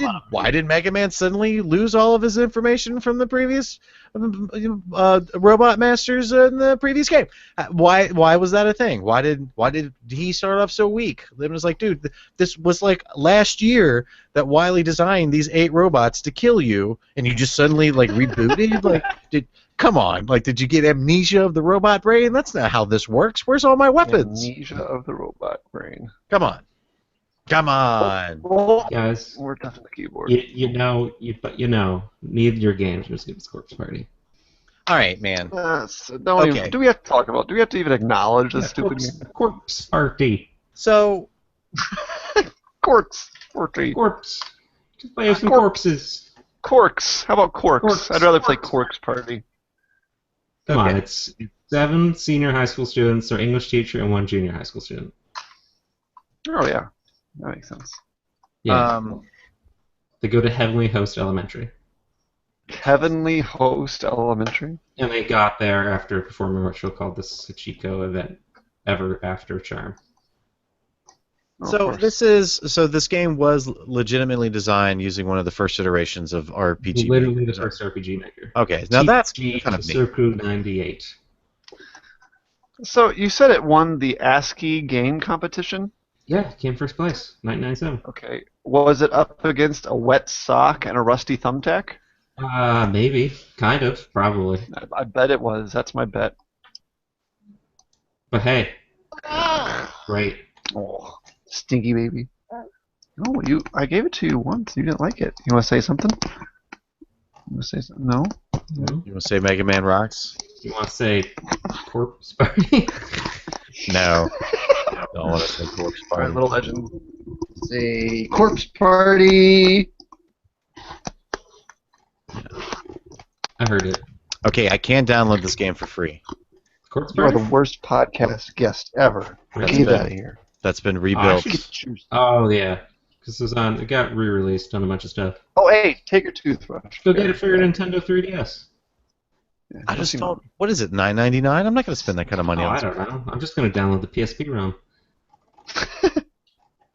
did Mega Man suddenly lose all of his information from the previous Robot Masters in the previous game? Why was that a thing? Why did he start off so weak? It was like, dude, this was like last year that Wily designed these 8 robots to kill you, and you just suddenly like rebooted. Like, come on, like, did you get amnesia of the robot brain? That's not how this works. Where's all my weapons? Amnesia of the robot brain. Come on. Come on. Oh, Guys, we're touching the keyboard. but neither your games are as good as Corpse Party. All right, man. Don't even, do we have to talk about? Do we have to even acknowledge this stupid game? Corpse Party. So, Corpse party. Corpse. Just play some corpses. Corks. How about corks? Corks. I'd rather play Corks Party. Come on, Okay. it's 7 senior high school students, or English teacher, and 1 junior high school student. Oh yeah, that makes sense. Yeah. They go to Heavenly Host Elementary. Heavenly Host Elementary. And they got there after performing what she'll call the Sachiko event, Ever After Charm. Oh, of so course. this game was legitimately designed using one of the first iterations of RPG. Literally Maker. the first RPG maker. Okay, now that's TG kind of neat. Circle 98. So you said it won the ASCII game competition. Yeah, it came first place, 1997. Okay. Was it up against a wet sock and a rusty thumbtack? Maybe. Kind of. Probably. I bet it was. That's my bet. But hey. Great. Oh, stinky baby. No, I gave it to you once. You didn't like it. You want to say something? You want to say something? No? No? You want to say Mega Man rocks? You want to say Corpse Party? No. I don't want to say Corpse All right, Party. little legend. Say Corpse Party. I heard it. Okay, I can download this game for free. Corpse You are Party? the worst podcast guest ever. Really? Get out of here. That's been rebuilt. Oh, yeah. Because it got re-released on a bunch of stuff. Oh, hey, take your toothbrush. Go get it for your Nintendo 3DS. Yeah, I just don't. What is it? $9.99? I'm not going to spend that kind of money Oh, on. I don't know. I'm just going to download the PSP ROM.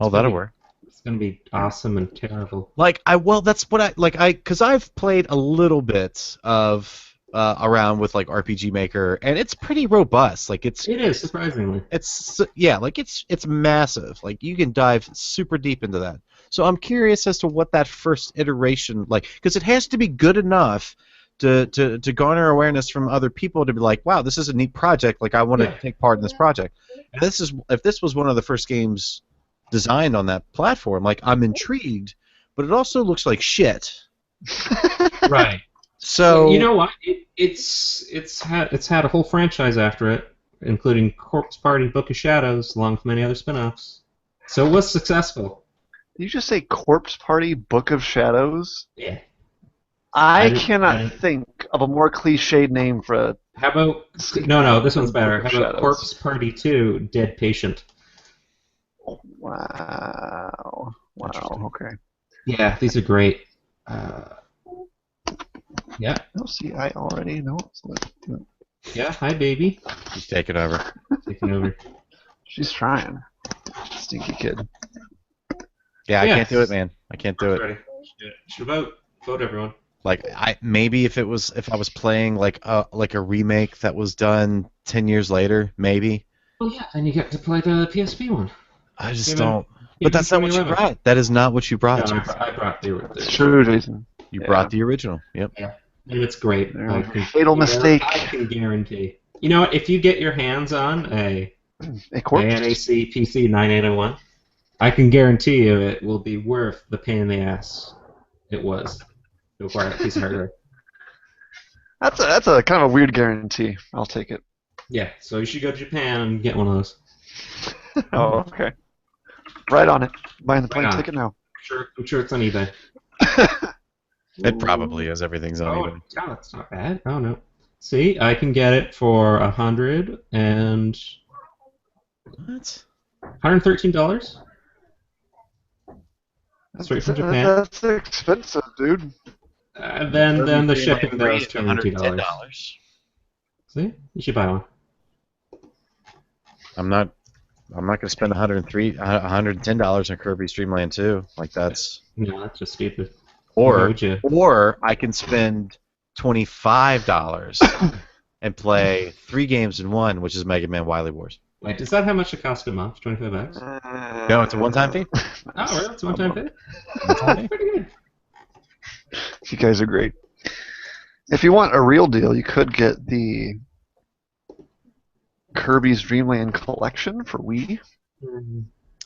Oh, that'll work. It's going to be awesome and terrible. That's what because I've played a little bit of around with like RPG Maker, and it's pretty robust. Like It is, surprisingly. it's massive. Like you can dive super deep into that. So I'm curious as to what that first iteration because it has to be good enough to garner awareness from other people to be like, wow, this is a neat project. Like I want to take part in this project. And if this was one of the first games designed on that platform, like I'm intrigued, but it also looks like shit. Right. So you know what? It's had a whole franchise after it, including Corpse Party, Book of Shadows, along with many other spin-offs. So it was successful. Did you just say Corpse Party, Book of Shadows? Yeah. I cannot think of a more cliched name for a... How about... No, this one's better. Book of How about Shadows. Corpse Party 2, Dead Patient? Wow. Okay. Yeah, these are great. Yeah. No, see, I already know. So let's do it. Yeah, hi, baby. he's taking over. Taking over. She's trying. Stinky kid. Yeah, I Yes. can't do it, man. I can't do it. Ready. Should vote. Vote, everyone. Like maybe if I was playing like a remake that was done 10 years later, maybe. Well, yeah, and you get to play the PSP one. I just Even- don't. But even that's not what you 2011. brought. That is not what you No, brought. I brought the It's original. true, Jason. You Yeah. brought the original. Yep. Yeah, and it's great. There was a fatal I mistake. can guarantee. You know what? If you get your hands on a A corpse. NAC PC 9801, I can guarantee you it will be worth the pain in the ass it was to acquire that piece of hardware. That's a kind of a weird guarantee. I'll take it. Yeah, so you should go to Japan and get one of those. Oh, okay. Right on it. Buying the plane Right on. ticket now. I'm sure it's on eBay. It probably is. Everything's on Oh, eBay. God, that's not bad. Oh no. See, I can get it for $113. What? Straight from Japan. That's expensive, dude. Then the shipping though is $202. $110. See, you should buy one. I'm not going to spend $110 on Kirby's Dream Land 2. Like that's. No, that's just stupid. Why Or would you? I can spend $25 and play 3 games in one, which is Mega Man Wily Wars. Wait, is that how much it costs a month? $25? No, it's a one-time fee. Oh, really? It's a one-time fee? One-time fee? Pretty good. You guys are great. If you want a real deal, you could get the Kirby's Dream Land collection for Wii.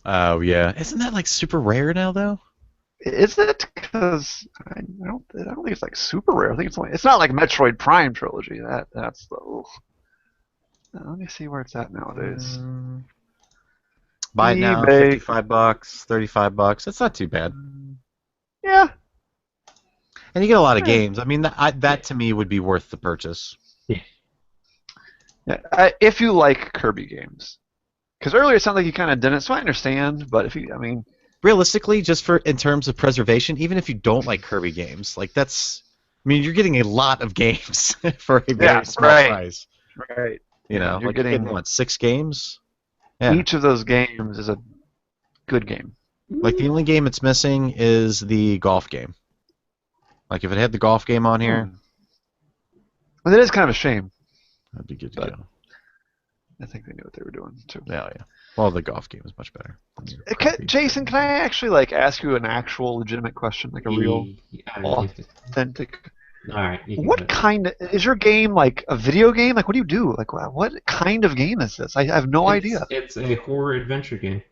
Oh yeah, isn't that like super rare now though? Is it? Because I don't think it's like super rare. I think it's not like Metroid Prime trilogy. That's the. Ugh. Let me see where it's at nowadays. Buy it now, eBay. $55, $35. That's not too bad. Yeah. And you get a lot of games. I mean, that to me would be worth the purchase. Yeah. If you like Kirby games, because earlier it sounded like you kind of didn't, so I understand. But if you, I mean, realistically, just for in terms of preservation, even if you don't like Kirby games, like that's, I mean, you're getting a lot of games for a very small price. Right. You know, you're like getting you're getting what, 6 games? Yeah. Each of those games is a good game. Like the only game it's missing is the golf game. Like if it had the golf game on here, Well, it is kind of a shame. that'd be good to But- go. I think they knew what they were doing too. Yeah. Well, the golf game is much better. Jason, can I actually ask you an actual legitimate question, like a real authentic? All right. You can What do it. kind is your game like a video game? Like what do you do? Like what kind of game is this? I have no idea. It's a horror adventure game.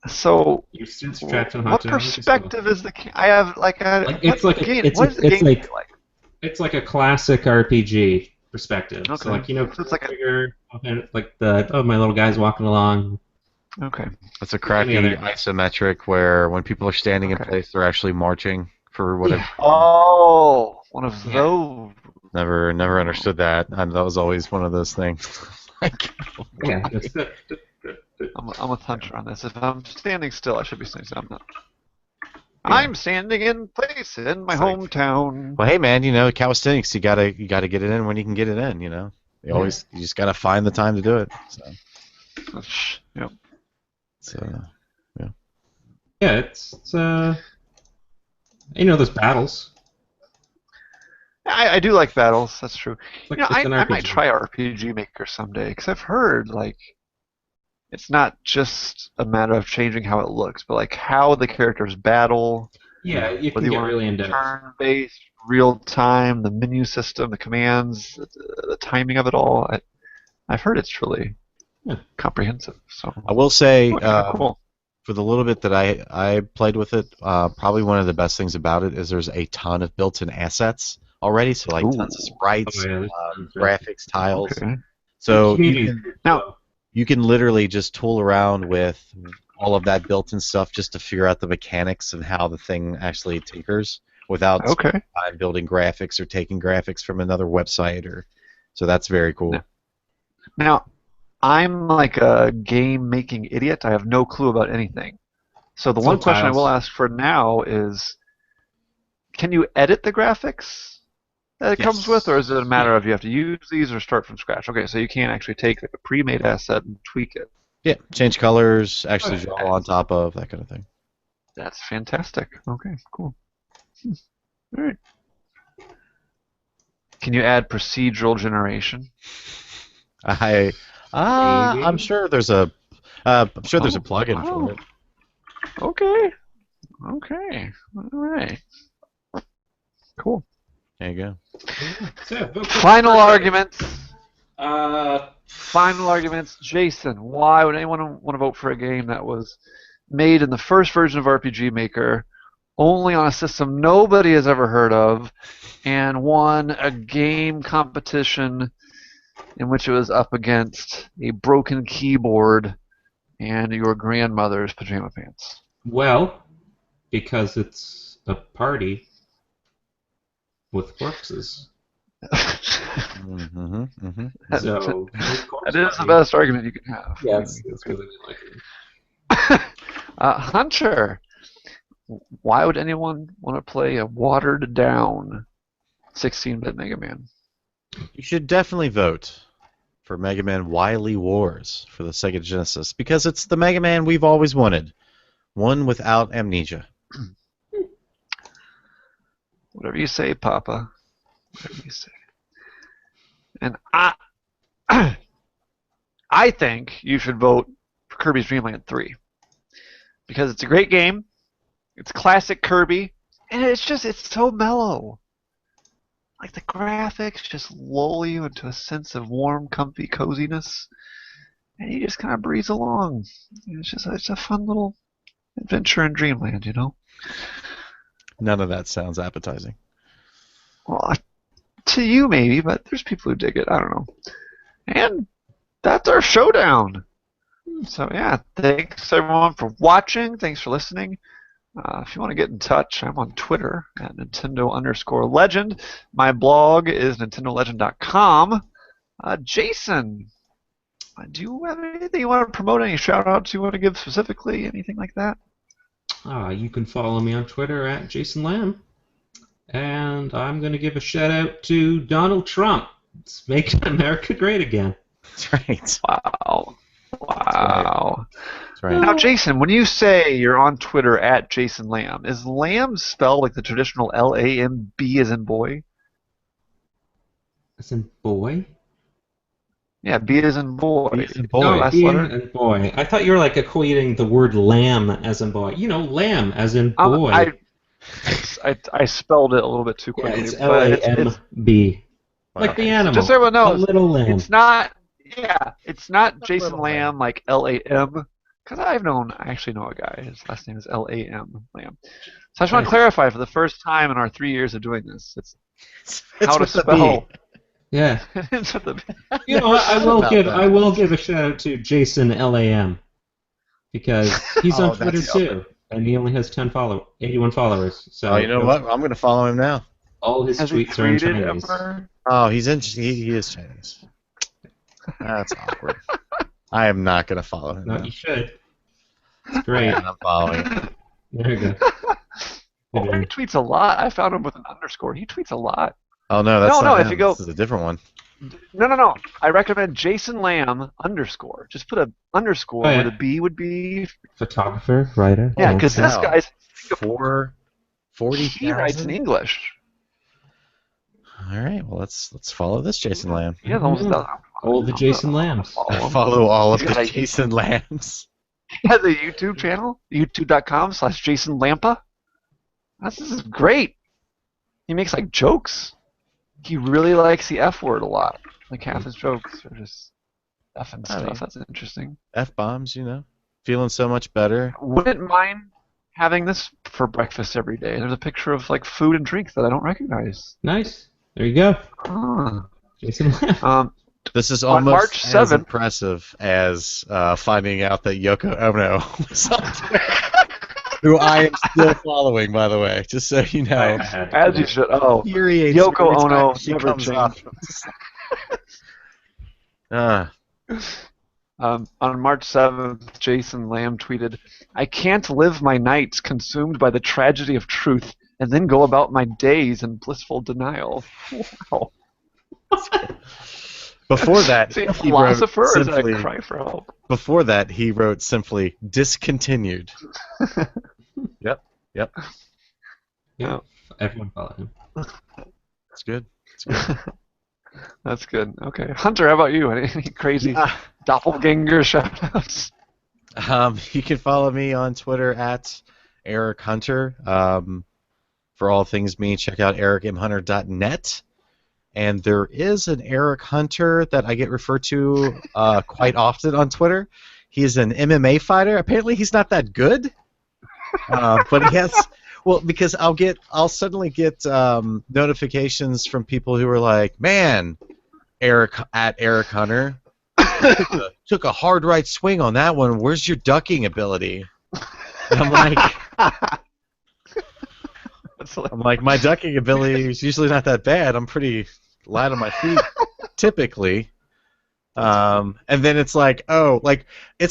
So You sit trapped in a what hotel. perspective is the? I have it's like game. it's What is the it's game like like? it's like a classic RPG perspective. Okay. So like So it's like a- trigger, like my little guy's walking along. Okay. It's a crappy Any other- isometric where when people are standing in Okay. place, they're actually marching for whatever. Yeah. Oh, one of Yeah. those. Never understood that. That was always one of those things. Like, Yeah. I'm a hunter on this. If I'm standing still, I should be standing still. I'm not. Yeah. I'm standing in place in my It's like- hometown. well, hey man, calisthenics. You gotta get it in when you can get it in. You know, you just gotta find the time to do it. Yep. So Yeah, it's those battles. I do like battles. That's true. It's like, You know, it's an I RPG. might try RPG Maker someday because I've heard it's not just a matter of changing how it looks, but like how the characters battle. Yeah, you Whether can you get want really in depth. turn-based, real time, the menu system, the commands, the timing of it all. I've heard it's really comprehensive. So I will say, cool. for the little bit that I played with it, probably one of the best things about it is there's a ton of built-in assets already. So like tons of sprites, Oh, yeah, graphics, tiles. Okay. So Community- you can literally just tool around with all of that built-in stuff just to figure out the mechanics and how the thing actually tinkers without Okay. building graphics or taking graphics from another website. So that's very cool. Now, I'm like a game-making idiot. I have no clue about anything. So the Some one question I tiles. will ask for now is, can you edit the graphics that it comes Yes. with, or is it a matter of you have to use these or start from scratch? Okay, so you can't actually take like a pre-made asset and tweak it. Yeah, change colors, actually Okay. draw on top of, that kind of thing. That's fantastic. Okay, cool. All right. Can you add procedural generation? I'm sure there's a plugin for it. Okay. All right. Cool. There you go. Final arguments. Final arguments. Jason, why would anyone want to vote for a game that was made in the first version of RPG Maker, only on a system nobody has ever heard of, and won a game competition in which it was up against a broken keyboard and your grandmother's pajama pants? Well, because it's a party with corpses. So that is the best argument you can have. Yes, it's really likely. Hunter, why would anyone want to play a watered-down 16-bit Mega Man? You should definitely vote for Mega Man Wily Wars for the Sega Genesis, because it's the Mega Man we've always wanted. One without amnesia. Whatever you say, Papa. Whatever you say. And I think you should vote for Kirby's Dream Land 3. Because it's a great game. It's classic Kirby. And it's so mellow. Like, the graphics just lull you into a sense of warm, comfy coziness. And you just kind of breeze along. It's a fun little adventure in Dreamland, you know? None of that sounds appetizing. Well, to you maybe, but there's people who dig it. I don't know. And that's our showdown. So yeah, thanks everyone for watching. Thanks for listening. If you want to get in touch, I'm on Twitter at Nintendo_legend. My blog is nintendolegend.com. Jason, do you have anything you want to promote? Any shout-outs you want to give specifically? Anything like that? You can follow me on Twitter at Jason Lamb. And I'm going to give a shout-out to Donald Trump. It's making America great again. That's right. Wow. That's right. Now, Jason, when you say you're on Twitter at Jason Lamb, is Lamb spelled like the traditional L-A-M-B as in boy? As in boy? Yeah, B as in boy. B as in boy. Oh, Last B letter? and boy. I thought you were like equating the word lamb as in boy. You know, lamb as in boy. I spelled it a little bit too Yeah, quickly. it's but L-A-M-B. Like the animal. Just so everyone knows, a little lamb. it's not Jason Lamb like L-A-M, because I actually know a guy. His last name is L-A-M, Lamb. So I just want to clarify for the first time in our 3 years of doing this, it's how to spell. Yeah. It's with the B. You know, I will give a shout out to Jason Lam because he's on Twitter too, and he only has 81 followers. So you know what? I'm going to follow him now. All his tweets are in Chinese. Oh, he is Chinese. That's awkward. I am not going to follow him. No, now. you should. It's great. And I'm following him. There you go. Oh, he tweets a lot. I found him with an underscore. He tweets a lot. Oh no, that's not him. If you go, this is a different one. No. I recommend Jason Lamb _. Just put a underscore where the B would be photographer, writer. Yeah, because this guy's 40,000. He writes in English. All right, well let's follow this Jason Lamb. Yeah, all the Jason Lambs. I follow all of the Jason Lambs. He has a YouTube channel, youtube.com/Jason Lampa. This is great. He makes like jokes. He really likes the F word a lot. Like half his jokes are just F and stuff. That's interesting. F-bombs, you know. Feeling so much better. Wouldn't mind having this for breakfast every day. There's a picture of like food and drink that I don't recognize. Nice. There you go. Jason Lamb. This is almost March 7th, as impressive as finding out that Yoko Ono was on Twitter, who I am still following, by the way, just so you know. As you should. Oh, Yoko Ono never changed. On March 7th, Jason Lamb tweeted, "I can't live my nights consumed by the tragedy of truth and then go about my days in blissful denial." Wow. Before that, he philosopher wrote simply, or is that a cry for help? Before that, he wrote simply discontinued. Yep. Yeah, everyone follow him. That's good. It's good. That's good. Okay, Hunter, how about you? Any crazy doppelganger shoutouts? You can follow me on Twitter at Eric Hunter. For all things me, check out ericmhunter.net. And there is an Eric Hunter that I get referred to quite often on Twitter. He's an MMA fighter. Apparently, he's not that good, but he has. Well, because I'll suddenly get notifications from people who are like, "Man, Eric Hunter took a hard right swing on that one. Where's your ducking ability?" And I'm like, my ducking ability is usually not that bad. I'm pretty light on my feet, typically. And then it's like, oh, like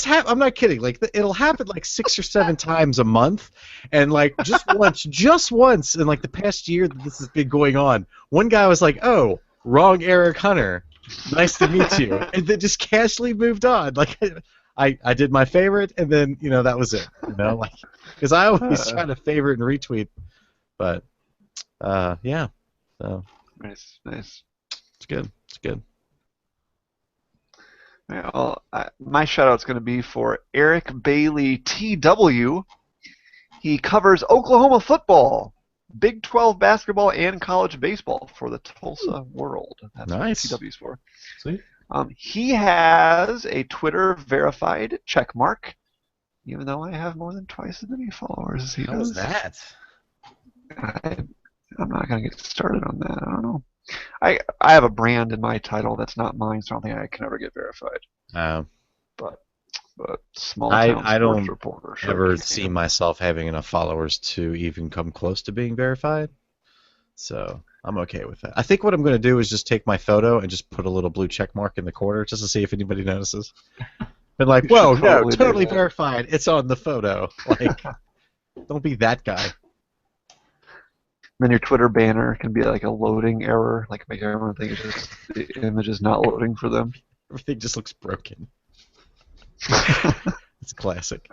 I'm not kidding. Like it'll happen like 6 or 7 times a month, and like just once in like the past year that this has been going on, one guy was like, "Oh, wrong Eric Hunter. Nice to meet you," and then just casually moved on. Like I did my favorite, and then that was it. Like because I always try to favorite and retweet, but yeah, so Nice. it's good. It's good. Well, my shout-out's going to be for Eric Bailey TW. He covers Oklahoma football, Big 12 basketball, and college baseball for the Tulsa World. That's Nice. what TW's for. Sweet. He has a Twitter verified check mark, even though I have more than twice as many followers as he How does. was that? I'm not going to get started on that. I don't know. I have a brand in my title that's not mine, so I don't think I can ever get verified. But small town I sports don't reporter. ever see myself having enough followers to even come close to being verified, so I'm okay with that. I think what I'm going to do is just take my photo and just put a little blue check mark in the corner just to see if anybody notices. But like, whoa, no, totally verified. It's on the photo. Like, don't be that guy. Then your Twitter banner can be like a loading error, like make everyone think it's just the image is not loading for them. Everything just looks broken. It's classic.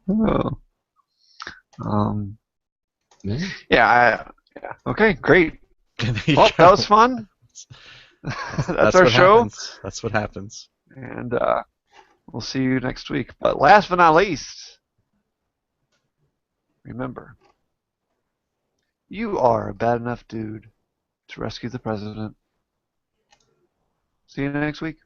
Oh. Yeah. Yeah. Okay, great. Well, that was fun. That's our show. Happens. That's what happens. And we'll see you next week. But last but not least, remember, you are a bad enough dude to rescue the president. See you next week.